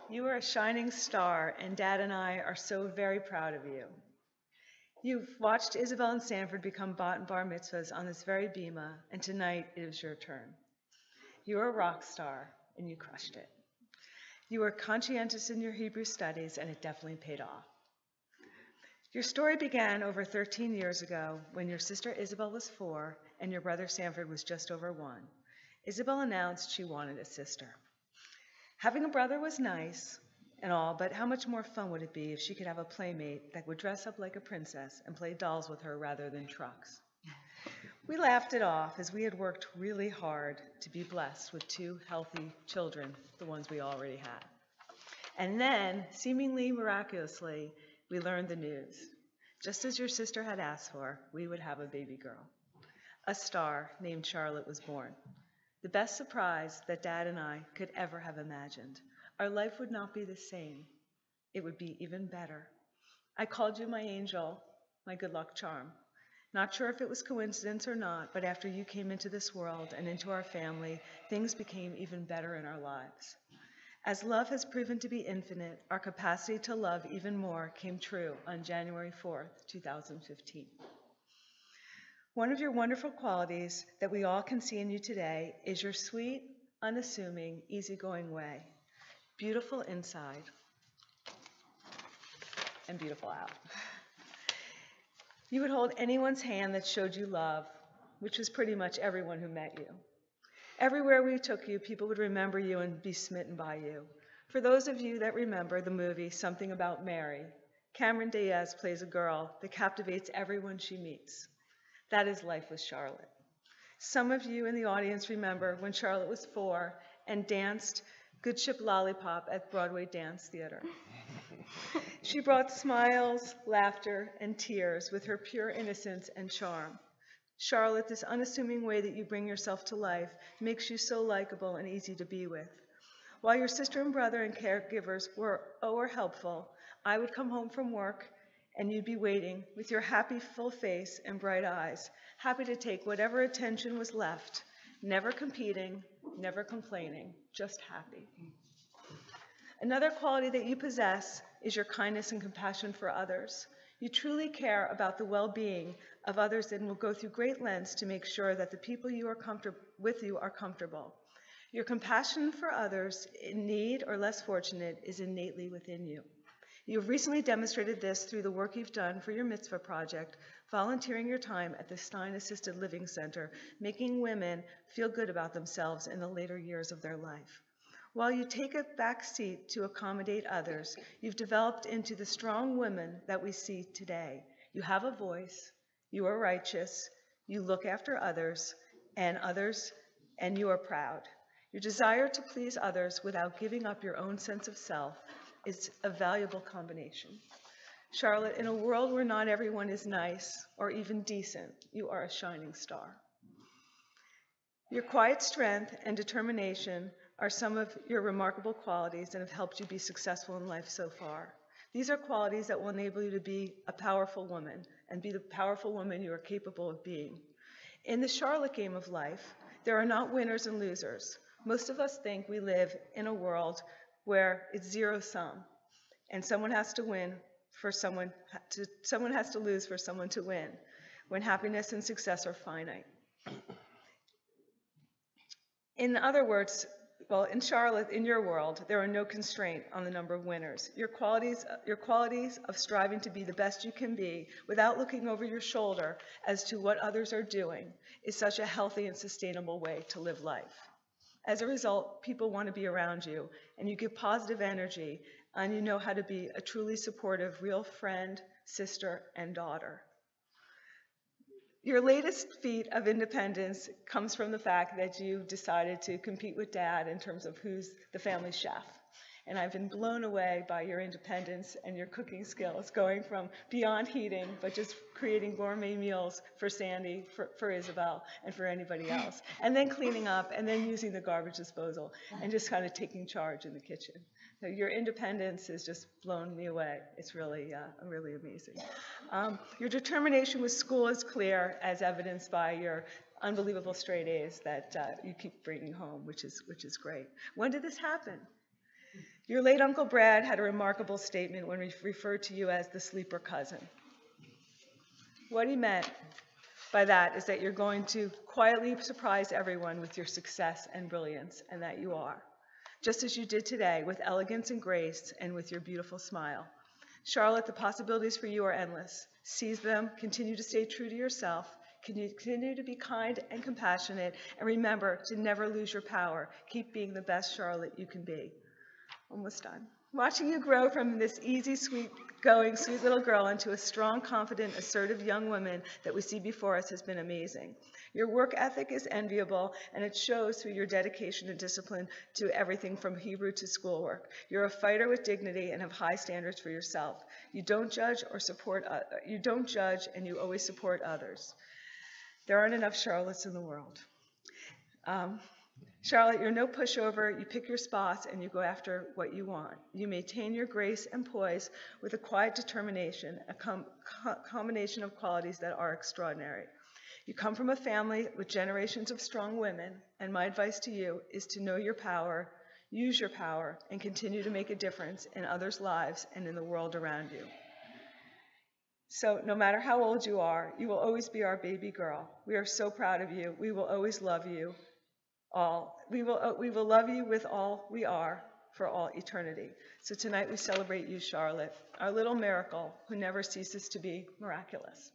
you are a shining star, and Dad and I are so very proud of you. You've watched Isabel and Sanford become bat and bar mitzvahs on this very bima, and tonight it is your turn. You are a rock star, and you crushed it. You were conscientious in your Hebrew studies, and it definitely paid off. Your story began over 13 years ago when your sister Isabel was 4 and your brother Sanford was just over 1. Isabel announced she wanted a sister. Having a brother was nice and all, but how much more fun would it be if she could have a playmate that would dress up like a princess and play dolls with her rather than trucks? We laughed it off as we had worked really hard to be blessed with 2 healthy children, the ones we already had. And then, seemingly miraculously, we learned the news. Just as your sister had asked for, we would have a baby girl. A star named Charlotte was born. The best surprise that Dad and I could ever have imagined. Our life would not be the same. It would be even better. I called you my angel, my good luck charm. Not sure if it was coincidence or not, but after you came into this world and into our family, things became even better in our lives. As love has proven to be infinite, our capacity to love even more came true on January 4th, 2015. One of your wonderful qualities that we all can see in you today is your sweet, unassuming, easygoing way. Beautiful inside and beautiful out. You would hold anyone's hand that showed you love, which was pretty much everyone who met you. Everywhere we took you, people would remember you and be smitten by you. For those of you that remember the movie Something About Mary, Cameron Diaz plays a girl that captivates everyone she meets. That is life with Charlotte. Some of you in the audience remember when Charlotte was 4 and danced Good Ship Lollipop at Broadway Dance Theater. She brought smiles, laughter, and tears with her pure innocence and charm. Charlotte, this unassuming way that you bring yourself to life makes you so likable and easy to be with. While your sister and brother and caregivers were helpful, I would come home from work and you'd be waiting with your happy, full face and bright eyes, happy to take whatever attention was left, never competing, never complaining, just happy. Another quality that you possess is your kindness and compassion for others. You truly care about the well-being of others and will go through great lengths to make sure that the people you are with you are comfortable. Your compassion for others in need or less fortunate is innately within you. You have recently demonstrated this through the work you've done for your mitzvah project, volunteering your time at the Stein Assisted Living Center, making women feel good about themselves in the later years of their life. While you take a back seat to accommodate others, you've developed into the strong woman that we see today. You have a voice, you are righteous, you look after others, and you are proud. Your desire to please others without giving up your own sense of self is a valuable combination. Charlotte, in a world where not everyone is nice or even decent, you are a shining star. Your quiet strength and determination are some of your remarkable qualities and have helped you be successful in life so far. These are qualities that will enable you to be a powerful woman and be the powerful woman you are capable of being. In the Charlotte game of life, there are not winners and losers. Most of us think we live in a world where it's zero-sum, and someone has to lose for someone to win, when happiness and success are finite. In other words, well, in Charlotte, in your world, there are no constraint on the number of winners. Your qualities of striving to be the best you can be without looking over your shoulder as to what others are doing is such a healthy and sustainable way to live life. As a result, people want to be around you, and you give positive energy, and you know how to be a truly supportive, real friend, sister, and daughter. Your latest feat of independence comes from the fact that you decided to compete with Dad in terms of who's the family chef. And I've been blown away by your independence and your cooking skills, going from beyond heating, but just creating gourmet meals for Sandy, for Isabel, and for anybody else. And then cleaning up, and then using the garbage disposal, and just kind of taking charge in the kitchen. So your independence has just blown me away. It's really, really amazing. Your determination with school is clear, as evidenced by your unbelievable straight A's that you keep bringing home, which is great. When did this happen? Your late Uncle Brad had a remarkable statement when he referred to you as the sleeper cousin. What he meant by that is that you're going to quietly surprise everyone with your success and brilliance, and that you are, just as you did today, with elegance and grace and with your beautiful smile. Charlotte, the possibilities for you are endless. Seize them, continue to stay true to yourself, continue to be kind and compassionate, and remember to never lose your power. Keep being the best Charlotte you can be. Almost done. Watching you grow from this easy, sweet-going, sweet little girl into a strong, confident, assertive young woman that we see before us has been amazing. Your work ethic is enviable, and it shows through your dedication and discipline to everything from Hebrew to schoolwork. You're a fighter with dignity and have high standards for yourself. You don't judge and you always support others. There aren't enough Charlottes in the world. Charlotte, you're no pushover. You pick your spots and you go after what you want. You maintain your grace and poise with a quiet determination, a combination of qualities that are extraordinary. You come from a family with generations of strong women, and my advice to you is to know your power, use your power, and continue to make a difference in others' lives and in the world around you. So no matter how old you are, you will always be our baby girl. We are so proud of you. We will always love you. We will love you with all we are for all eternity. So tonight we celebrate you, Charlotte, our little miracle who never ceases to be miraculous.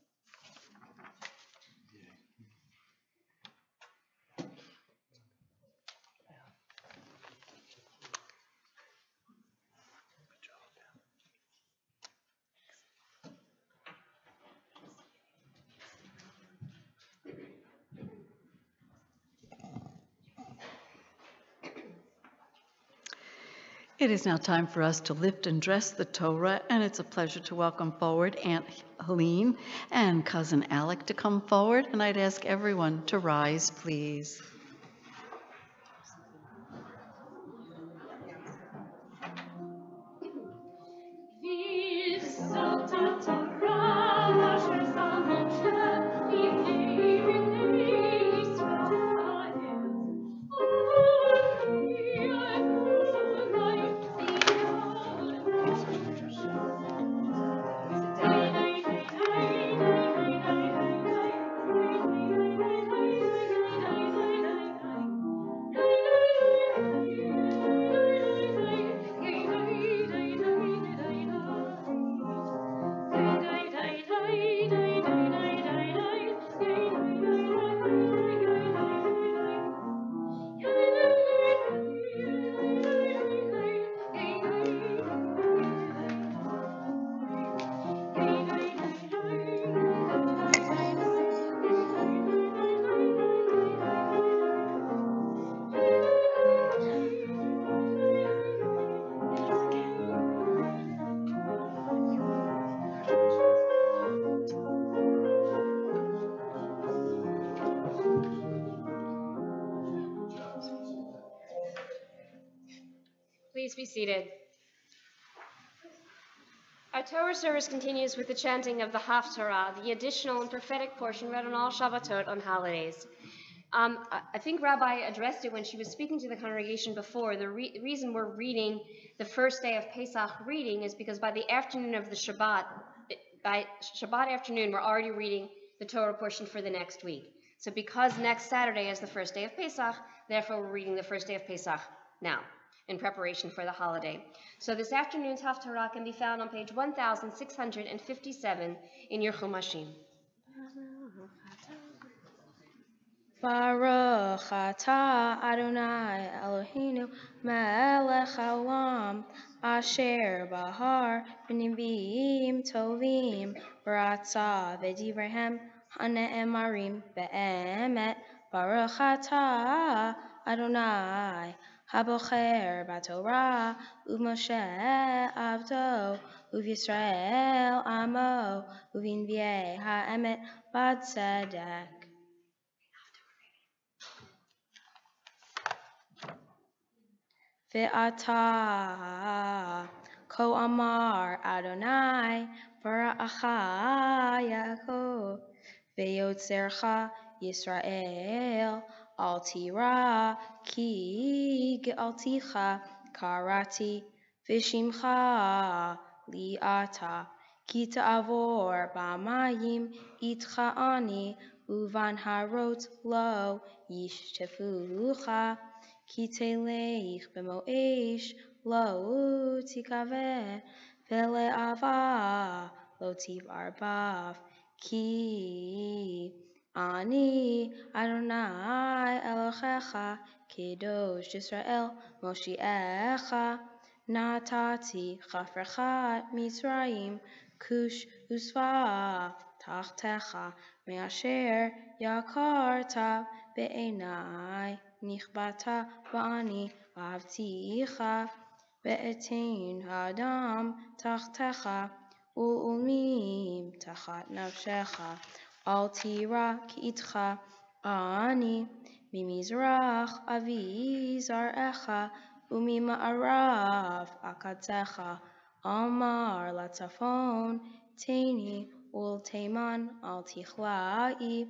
It is now time for us to lift and dress the Torah, and it's a pleasure to welcome forward Aunt Helene and Cousin Alec to come forward, and I'd ask everyone to rise, please. Please be seated. Our Torah service continues with the chanting of the Haftarah, the additional and prophetic portion read on all Shabbatot on holidays. I think Rabbi addressed it when she was speaking to the congregation before. The reason we're reading the first day of Pesach reading is because by the afternoon of the Shabbat, by Shabbat afternoon, we're already reading the Torah portion for the next week. So because next Saturday is the first day of Pesach, therefore we're reading the first day of Pesach now, in preparation for the holiday. So this afternoon's Haftarah can be found on page 1657 in your Chumashim. Baruch atah Adonai Eloheinu melech haolam asher bahar b'nivim tovim b'ratza v'divrehem hane'emarim be'emet. Baruch atah Adonai habocher b'Torah u'Moshe avdo u'Yisrael amo u'v'nviei ha'emet b'tzedek. Ve'ata ko amar Adonai bara'acha Yaakov ve'yotzercha Yisrael al tira ki ge'alticha karati v'shimcha li'ata ki ta'avor ba'mayim itcha ani uvan harot lo yishtefucha ki telech b'mo'esh lo tikaveh ve'le'ava lo tivarbav ki ani Adonai Elohecha Kedosh Yisrael Moshiach Natati Chafrechat Mitzrayim Kush Usva Tachtecha Me'asher Yakarta Be'enai Nichbata Ba'ani Avticha Be'etin Hadam Tachtecha U'umim Tachat Nafshecha Al Tira Ki'itcha Ani Mimizrach Avi Zarecha Umima'arav Akatzecha Amar Latzafon Teni Ul Teman Al Tichla'i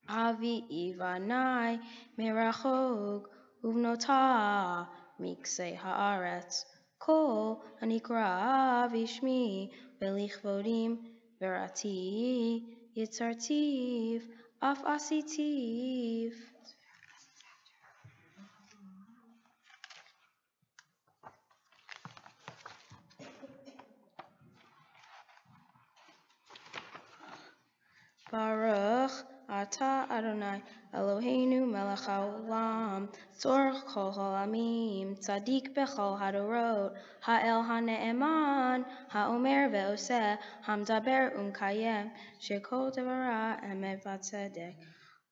Avi Ivanai Merachog Uvnota Mikse Haaretz Kol Anikra Vishmi Belichvodim Verati Yitzartiv Af Asitiv. Baruch Ata Adonai Eloheinu melech haolam tzorech kol ha'olamim tzadik bechol hadorot ha'el ha'ne'eman ha'omer ve'oseh hamdaber u'mkayem shekol devara emet v'tzedek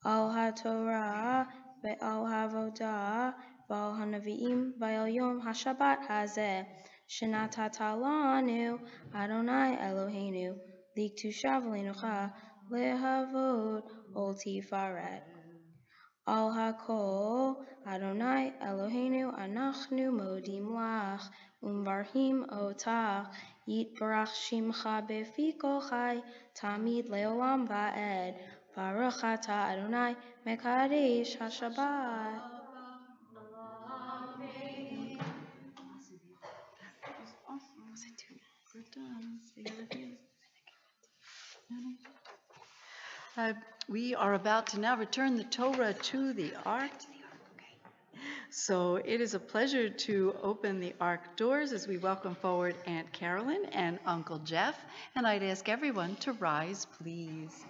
al ha'torah ve'al ha'avodah v'al ha'nevi'im v'al yom ha'shabbat hazeh shenatata lanu Adonai Eloheinu liktushav leinucha lehavod ol tifaret. Al hakol Adonai Eloheinu anachnu modim lach umvarhim otach יתברך שמך בפי כל חי, תמיד לעולם ועד. ברוך אתה אדוני מקדש השבת. We are about to now return the Torah to the Ark. So it is a pleasure to open the Ark doors as we welcome forward Aunt Carolyn and Uncle Jeff. And I'd ask everyone to rise, please.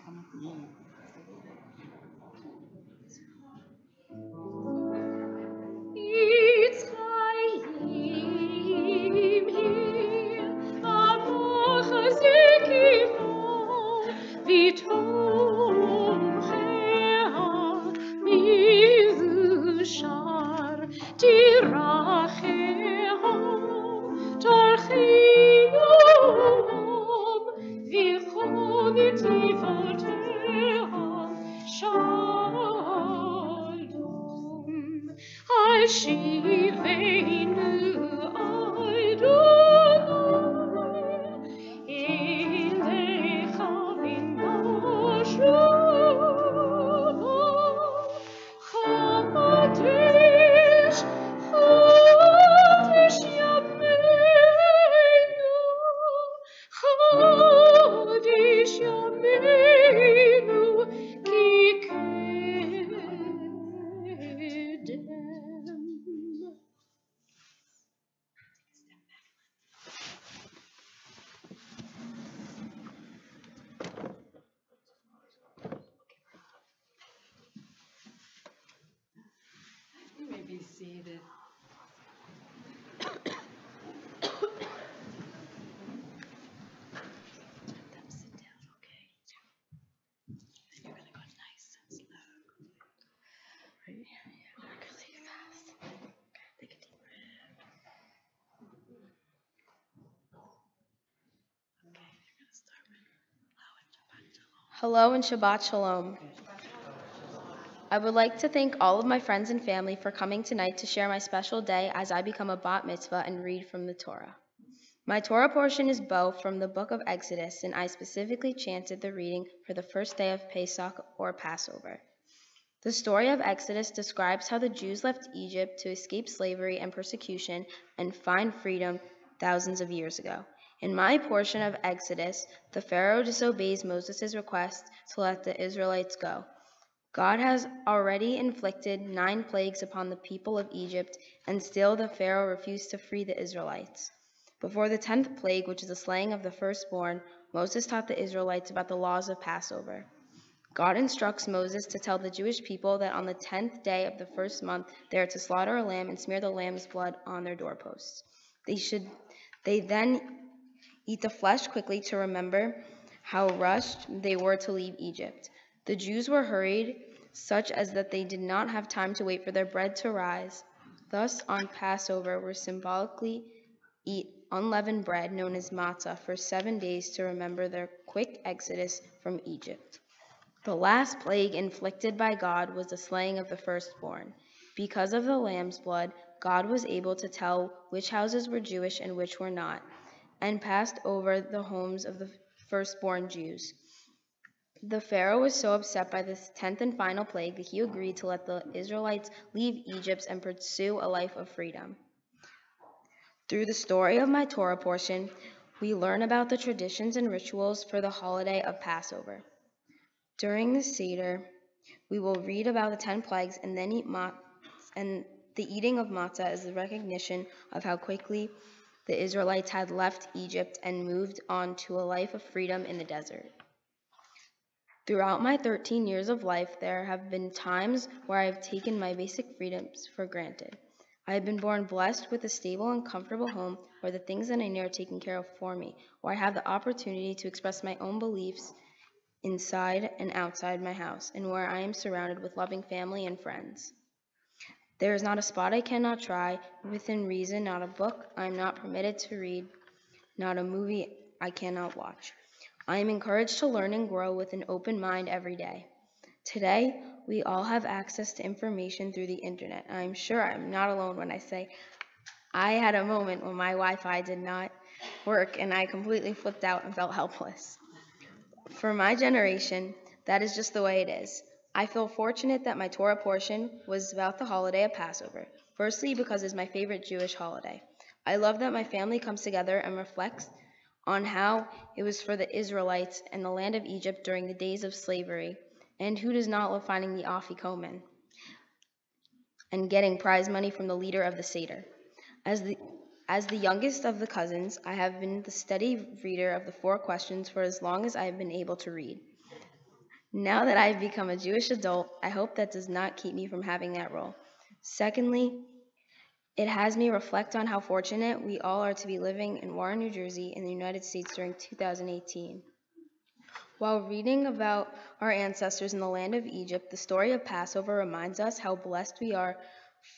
You may be seated. Hello and Shabbat Shalom. I would like to thank all of my friends and family for coming tonight to share my special day as I become a bat mitzvah and read from the Torah. My Torah portion is Bo from the book of Exodus, and I specifically chanted the reading for the first day of Pesach or Passover. The story of Exodus describes how the Jews left Egypt to escape slavery and persecution and find freedom thousands of years ago. In my portion of Exodus, the Pharaoh disobeys Moses' request to let the Israelites go. God has already inflicted 9 plagues upon the people of Egypt, and still the Pharaoh refused to free the Israelites. Before the 10th plague, which is the slaying of the firstborn, Moses taught the Israelites about the laws of Passover. God instructs Moses to tell the Jewish people that on the 10th day of the first month they are to slaughter a lamb and smear the lamb's blood on their doorposts. They then eat the flesh quickly to remember how rushed they were to leave Egypt. The Jews were hurried, such as that they did not have time to wait for their bread to rise. Thus, on Passover, we symbolically eat unleavened bread known as matzah for 7 days to remember their quick exodus from Egypt. The last plague inflicted by God was the slaying of the firstborn. Because of the lamb's blood, God was able to tell which houses were Jewish and which were not, and passed over the homes of the firstborn Jews. The Pharaoh was so upset by this 10th and final plague that he agreed to let the Israelites leave Egypt and pursue a life of freedom. Through the story of my Torah portion, we learn about the traditions and rituals for the holiday of Passover. During the Seder, we will read about the 10 plagues and then eat and the eating of matzah is the recognition of how quickly the Israelites had left Egypt and moved on to a life of freedom in the desert. Throughout my 13 years of life, there have been times where I have taken my basic freedoms for granted. I have been born blessed with a stable and comfortable home where the things that I need are taken care of for me, where I have the opportunity to express my own beliefs inside and outside my house, and where I am surrounded with loving family and friends. There is not a spot I cannot try within reason, not a book I am not permitted to read, not a movie I cannot watch. I am encouraged to learn and grow with an open mind every day. Today, we all have access to information through the internet. I am sure I am not alone when I say I had a moment when my Wi-Fi did not work, and I completely flipped out and felt helpless. For my generation, that is just the way it is. I feel fortunate that my Torah portion was about the holiday of Passover, firstly because it's my favorite Jewish holiday. I love that my family comes together and reflects on how it was for the Israelites in the land of Egypt during the days of slavery, and who does not love finding the Afikomen and getting prize money from the leader of the Seder. As the youngest of the cousins, I have been the steady reader of the 4 questions for as long as I have been able to read. Now that I have become a Jewish adult, I hope that does not keep me from having that role. Secondly, it has me reflect on how fortunate we all are to be living in Warren, New Jersey, in the United States during 2018. While reading about our ancestors in the land of Egypt, the story of Passover reminds us how blessed we are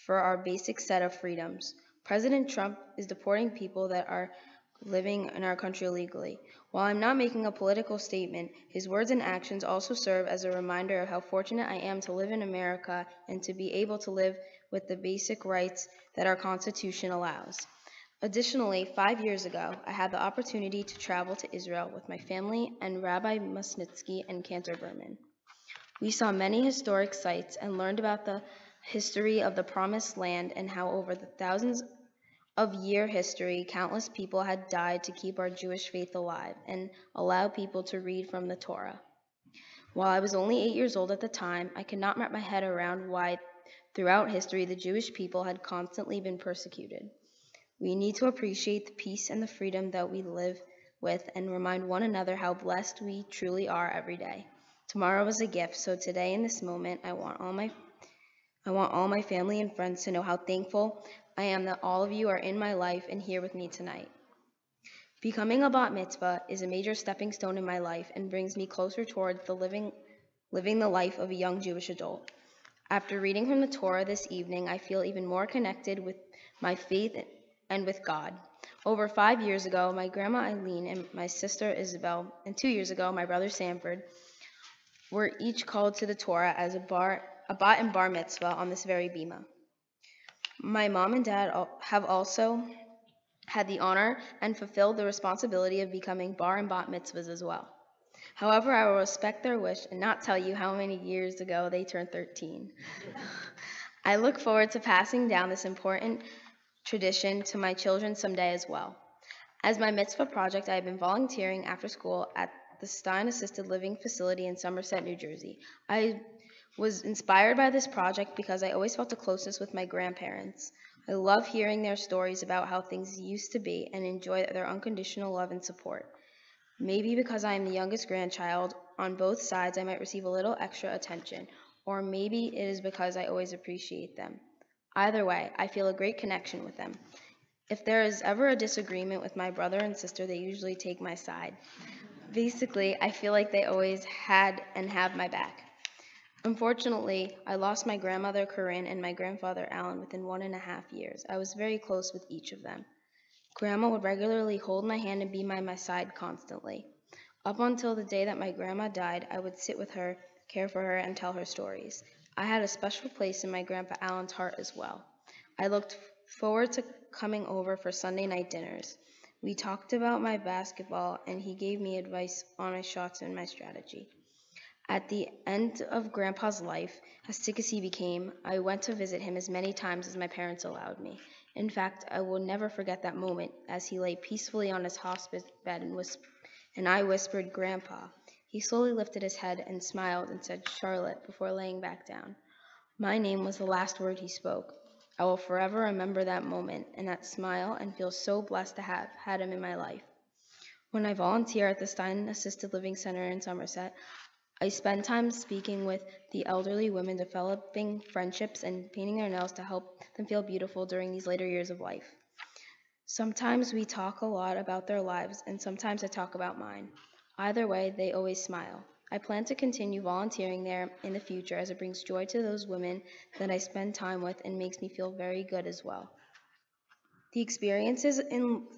for our basic set of freedoms. President Trump is deporting people that are living in our country illegally. While I'm not making a political statement, his words and actions also serve as a reminder of how fortunate I am to live in America and to be able to live with the basic rights that our Constitution allows. Additionally, 5 years ago, I had the opportunity to travel to Israel with my family and Rabbi Musnitsky and Cantor Berman. We saw many historic sites and learned about the history of the Promised Land and how over the thousands of year history, countless people had died to keep our Jewish faith alive and allow people to read from the Torah. While I was only 8 years old at the time, I could not wrap my head around why throughout history the Jewish people had constantly been persecuted. We need to appreciate the peace and the freedom that we live with and remind one another how blessed we truly are every day. Tomorrow is a gift, so today in this moment, I want all my family and friends to know how thankful I am that all of you are in my life and here with me tonight. Becoming a bat mitzvah is a major stepping stone in my life and brings me closer towards living the life of a young Jewish adult. After reading from the Torah this evening, I feel even more connected with my faith and with God. Over 5 years ago, my grandma Eileen and my sister Isabel, and 2 years ago, my brother Sanford, were each called to the Torah as a bat and bar mitzvah on this very bima. My mom and dad have also had the honor and fulfilled the responsibility of becoming bar and bat mitzvahs as well. However, I will respect their wish and not tell you how many years ago they turned 13. I look forward to passing down this important tradition to my children someday as well. As my mitzvah project, I have been volunteering after school at the Stein Assisted Living Facility in Somerset, New Jersey. I was inspired by this project because I always felt the closest with my grandparents. I love hearing their stories about how things used to be and enjoy their unconditional love and support. Maybe because I am the youngest grandchild, on both sides I might receive a little extra attention, or maybe it is because I always appreciate them. Either way, I feel a great connection with them. If there is ever a disagreement with my brother and sister, they usually take my side. Basically, I feel like they always had and have my back. Unfortunately, I lost my grandmother Corinne and my grandfather Alan within 1.5 years. I was very close with each of them. Grandma would regularly hold my hand and be by my side constantly. Up until the day that my grandma died, I would sit with her, care for her, and tell her stories. I had a special place in my grandpa Alan's heart as well. I looked forward to coming over for Sunday night dinners. We talked about my basketball, and he gave me advice on my shots and my strategy. At the end of Grandpa's life, as sick as he became, I went to visit him as many times as my parents allowed me. In fact, I will never forget that moment as he lay peacefully on his hospice bed and I whispered, "Grandpa." He slowly lifted his head and smiled and said, "Charlotte," before laying back down. My name was the last word he spoke. I will forever remember that moment and that smile and feel so blessed to have had him in my life. When I volunteer at the Stein Assisted Living Center in Somerset, I spend time speaking with the elderly women, developing friendships and painting their nails to help them feel beautiful during these later years of life. Sometimes we talk a lot about their lives, and sometimes I talk about mine. Either way, they always smile. I plan to continue volunteering there in the future as it brings joy to those women that I spend time with and makes me feel very good as well. The experiences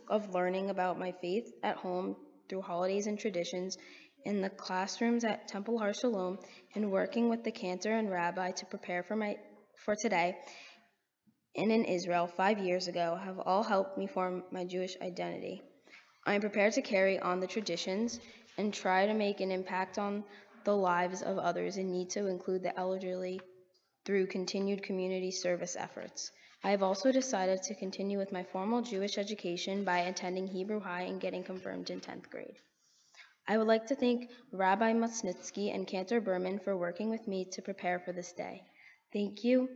of learning about my faith at home through holidays and traditions, in the classrooms at Temple Har Shalom, and working with the cantor and rabbi to prepare for today, and in Israel 5 years ago, have all helped me form my Jewish identity. I am prepared to carry on the traditions and try to make an impact on the lives of others in need to include the elderly through continued community service efforts. I have also decided to continue with my formal Jewish education by attending Hebrew High and getting confirmed in 10th grade. I would like to thank Rabbi Matsnitsky and Cantor Berman for working with me to prepare for this day. Thank you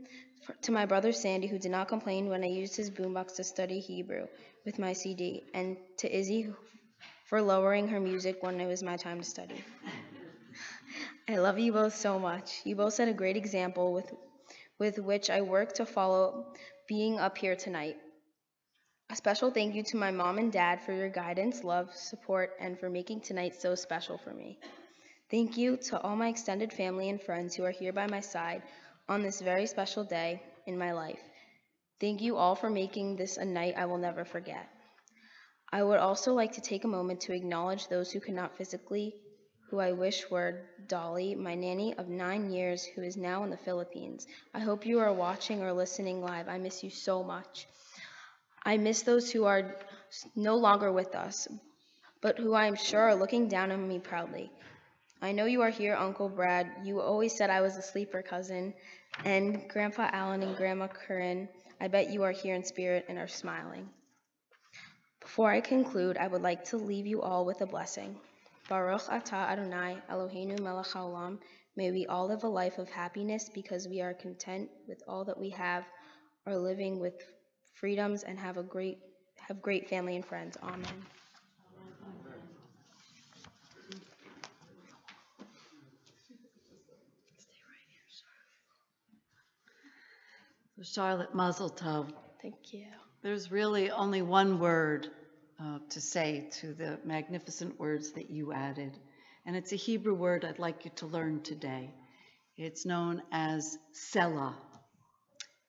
to my brother Sandy, who did not complain when I used his boombox to study Hebrew with my CD, and to Izzy for lowering her music when it was my time to study. I love you both so much. You both set a great example with which I work to follow being up here tonight. A special thank you to my mom and dad for your guidance, love, support, and for making tonight so special for me. Thank you to all my extended family and friends who are here by my side on this very special day in my life. Thank you all for making this a night I will never forget. I would also like to take a moment to acknowledge those who could not physically, who I wish were Dolly, my nanny of 9 years, who is now in the Philippines. I hope you are watching or listening live. I miss you so much. I miss those who are no longer with us, but who I am sure are looking down on me proudly. I know you are here, Uncle Brad. You always said I was a sleeper cousin. And Grandpa Alan and Grandma Corinne, I bet you are here in spirit and are smiling. Before I conclude, I would like to leave you all with a blessing. Baruch atah Adonai Eloheinu melech haolam. May we all live a life of happiness because we are content with all that we have, are living with freedoms, and have great family and friends. Amen. So Charlotte, Mazel Tov. Thank you. There's really only one word to say to the magnificent words that you added, and it's a Hebrew word I'd like you to learn today. It's known as Selah.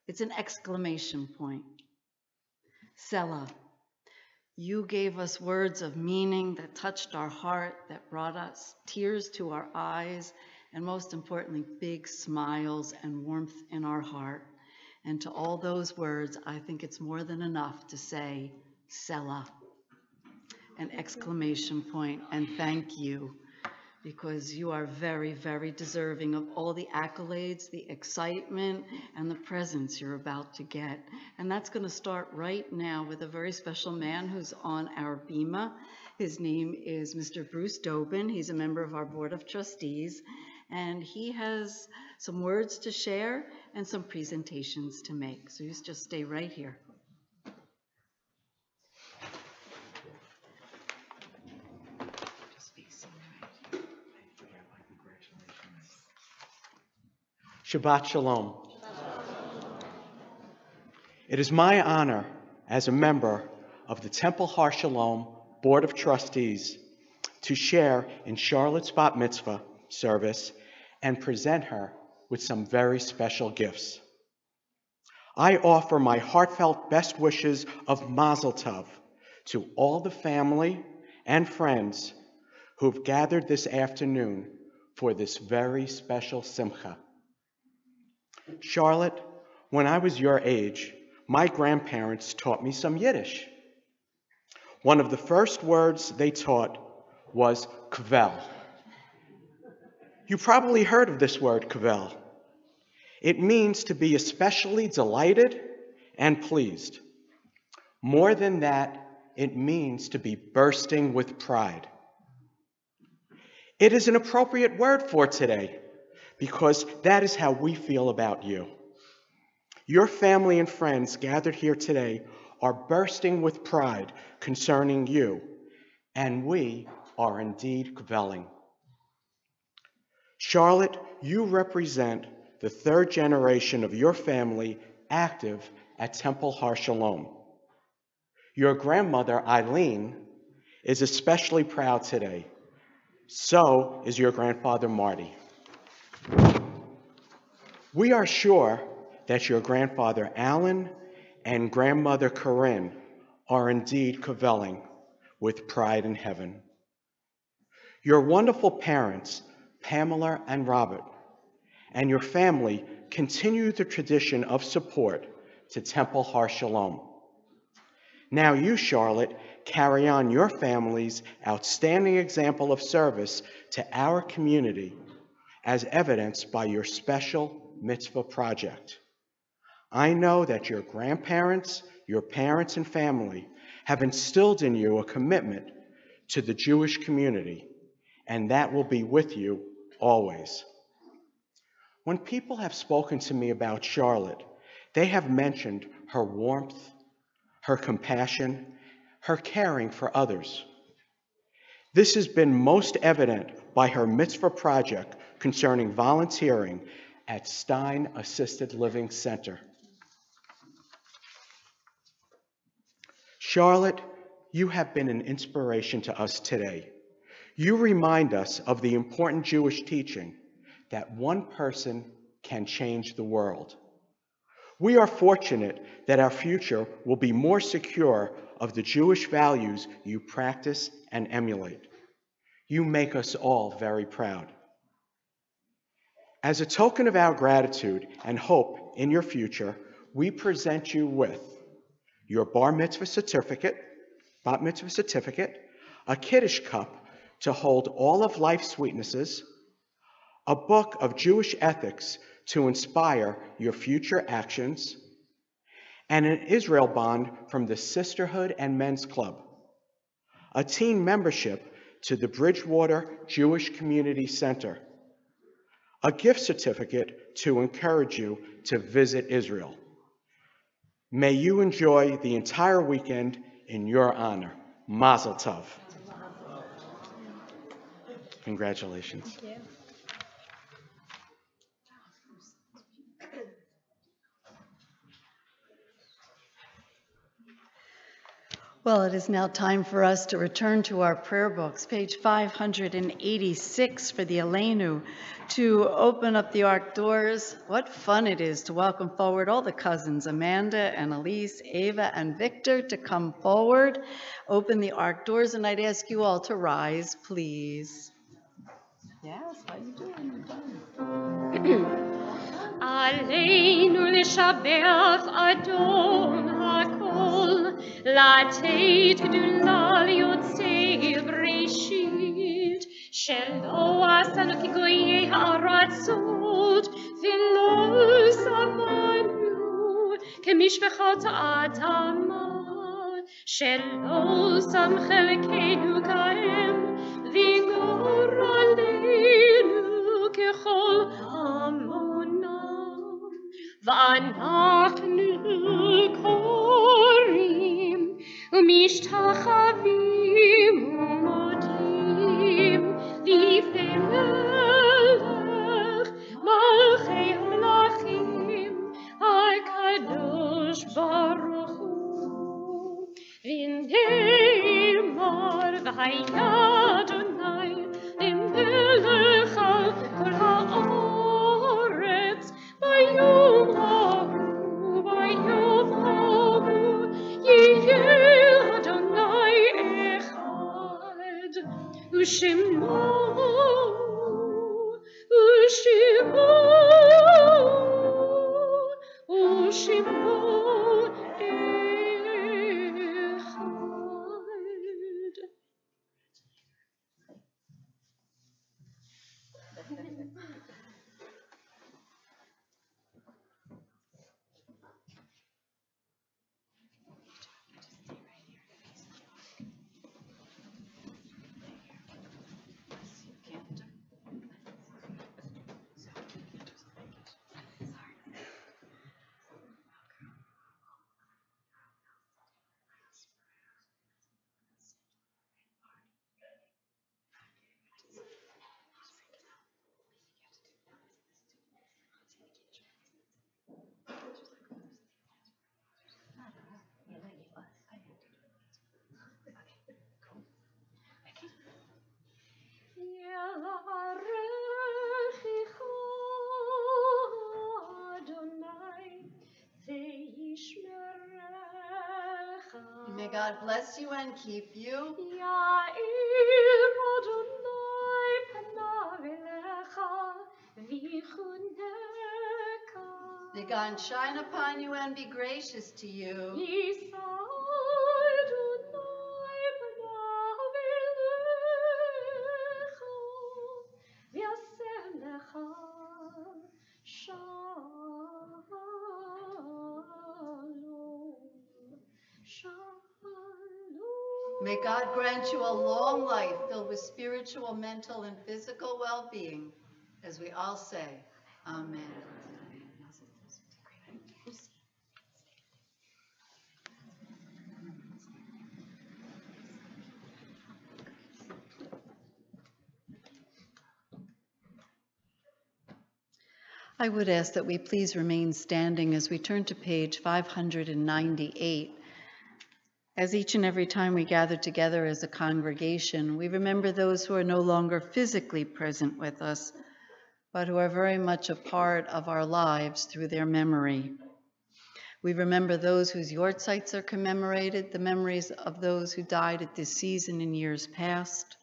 It's an exclamation point. Selah. You gave us words of meaning that touched our heart, that brought us tears to our eyes, and most importantly, big smiles and warmth in our heart. And to all those words, I think it's more than enough to say, Selah, an exclamation point, and thank you, because you are very, very deserving of all the accolades, the excitement, and the presents you're about to get. And that's going to start right now with a very special man who's on our bima. His name is Mr. Bruce Dobin. He's a member of our Board of Trustees, and he has some words to share and some presentations to make. So you just stay right here. Shabbat Shalom. It is my honor as a member of the Temple Har Shalom Board of Trustees to share in Charlotte's Bat Mitzvah service and present her with some very special gifts. I offer my heartfelt best wishes of Mazel Tov to all the family and friends who've gathered this afternoon for this very special simcha. Charlotte, when I was your age, my grandparents taught me some Yiddish. One of the first words they taught was kvel. You probably heard of this word, kvel. It means to be especially delighted and pleased. More than that, it means to be bursting with pride. It is an appropriate word for today, because that is how we feel about you. Your family and friends gathered here today are bursting with pride concerning you, and we are indeed kveling. Charlotte, you represent the third generation of your family active at Temple Har Shalom. Your grandmother, Eileen, is especially proud today. So is your grandfather, Marty. We are sure that your grandfather, Alan, and grandmother, Corinne, are indeed kveling with pride in heaven. Your wonderful parents, Pamela and Robert, and your family continue the tradition of support to Temple Har Shalom. Now you, Charlotte, carry on your family's outstanding example of service to our community as evidenced by your special mitzvah project. I know that your grandparents, your parents, and family have instilled in you a commitment to the Jewish community, and that will be with you always. When people have spoken to me about Charlotte, they have mentioned her warmth, her compassion, her caring for others. This has been most evident by her mitzvah project concerning volunteering at Stein Assisted Living Center. Charlotte, you have been an inspiration to us today. You remind us of the important Jewish teaching that one person can change the world. We are fortunate that our future will be more secure of the Jewish values you practice and emulate. You make us all very proud. As a token of our gratitude and hope in your future, we present you with your bat mitzvah certificate, a Kiddush cup to hold all of life's sweetnesses, a book of Jewish ethics to inspire your future actions, and an Israel bond from the Sisterhood and Men's Club, a teen membership to the Bridgewater Jewish Community Center, a gift certificate to encourage you to visit Israel. May you enjoy the entire weekend in your honor. Mazel tov. Congratulations. Thank you. Well, it is now time for us to return to our prayer books, page 586 for the Aleinu, to open up the ark doors. What fun it is to welcome forward all the cousins, Amanda and Elise, Ava and Victor, to come forward, open the ark doors, and I'd ask you all to rise, please. Yes, how you doing? Aleinu לשבח אדון הכל, לתת גדולה ליוצא בראשית, שלא עשנו כגויי הארצות, ולא שמנו כמשפחות האדמה, שלא שם חלקנו כהם, וגורלנו ככל עמונם. ואנחנו קוראים ומשתחווים ומודים לפני מלך מלכי המלכים הקדוש ברוך הוא. ונאמר והיה אדוני למלך על כל הארץ ביום ההוא ביום ההוא יהיה אדוני אחד ושמו May God bless you and keep you. May God shine upon you and be gracious to you. May God grant you a long life filled with spiritual, mental, and physical well-being, as we all say, Amen. I would ask that we please remain standing as we turn to page 598. As each and every time we gather together as a congregation, we remember those who are no longer physically present with us, but who are very much a part of our lives through their memory. We remember those whose yortzites are commemorated, the memories of those who died at this season in years past.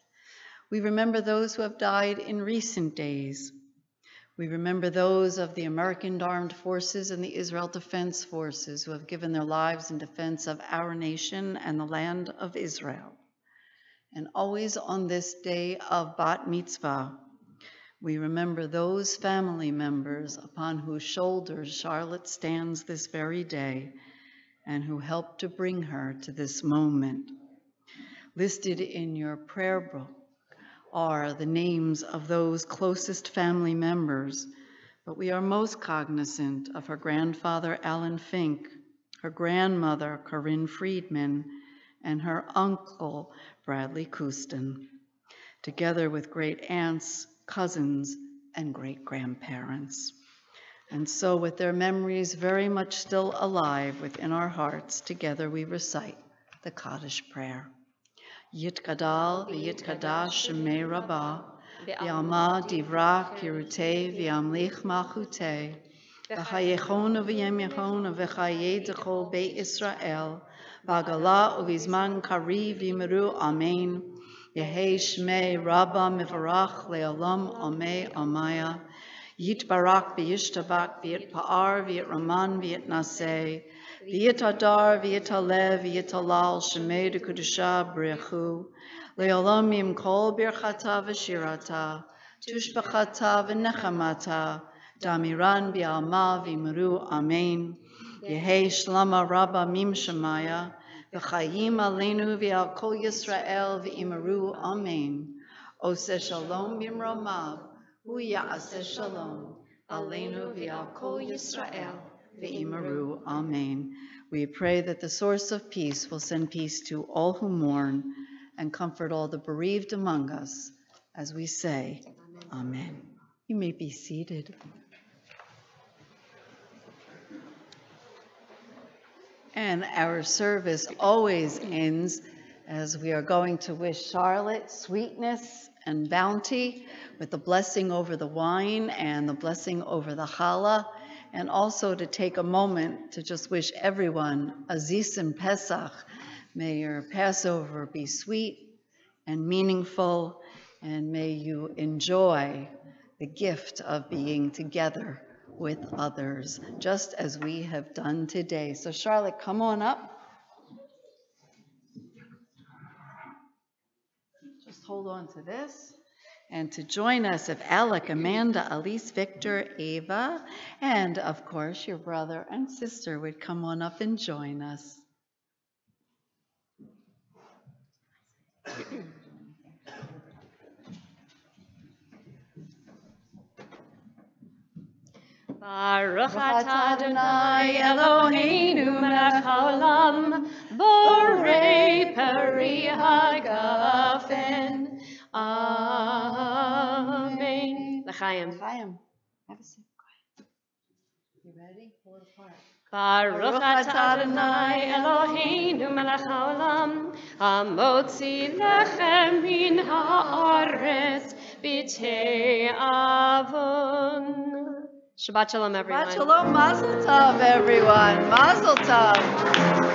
We remember those who have died in recent days. We remember those of the American Armed Forces and the Israel Defense Forces who have given their lives in defense of our nation and the land of Israel. And always on this day of Bat Mitzvah, we remember those family members upon whose shoulders Charlotte stands this very day and who helped to bring her to this moment. Listed in your prayer book are the names of those closest family members, but we are most cognizant of her grandfather, Alan Fink, her grandmother, Corinne Friedman, and her uncle, Bradley Kustin, together with great aunts, cousins, and great-grandparents. And so with their memories very much still alive within our hearts, together we recite the Kaddish prayer. Yitkadal v'yitkadash shemei Rabbah, v'alma divra kirutei v'amlich malchutei, v'chayechon v'yemechon v'chayei d'chol Beit Israel, v'agala uvizman kari v'imru amen, Yehei shmei Rabbah mevarach le'olam amei amaya, Yitbarak v'yishtabak v'yitpa'ar v'yitraman v'yitnaseh, V'yitadar v'yitalev v'yitalal shemei d'kudusha b'rechu, le'olam yimkol birchata v'shirata, tushbachata v'nechamata, damiran v'alma v'imru amen, Yehei shlama Rabbah mim shemaya, v'chayim aleinu v'al kol Yisrael v'imru amen, Oseh shalom b'imromav, hu ya'aseh shalom, aleinu v'al kol Yisrael v'imru amen. We pray that the source of peace will send peace to all who mourn and comfort all the bereaved among us as we say, Amen. You may be seated. And our service always ends as we are going to wish Charlotte sweetness and bounty with the blessing over the wine and the blessing over the challah, and also to take a moment to just wish everyone Aziz and Pesach. May your Passover be sweet and meaningful, and may you enjoy the gift of being together with others, just as we have done today. So Charlotte, come on up. Just hold on to this. And to join us, if Alec, Amanda, Elise, Victor, Ava, and of course your brother and sister would come on up and join us. Baruch atah Adonai Eloheinu melech haolam, borei peri hagafen. Amen. L'chaim. Chaim, have a seat. You ready? Pull it apart. Baruch atah Adonai Eloheinu melech haolam, hamotzi lechem min haaretz b'tei avon. Shabbat shalom, everyone. Shabbat shalom, mazel tov, everyone. Mazel tov.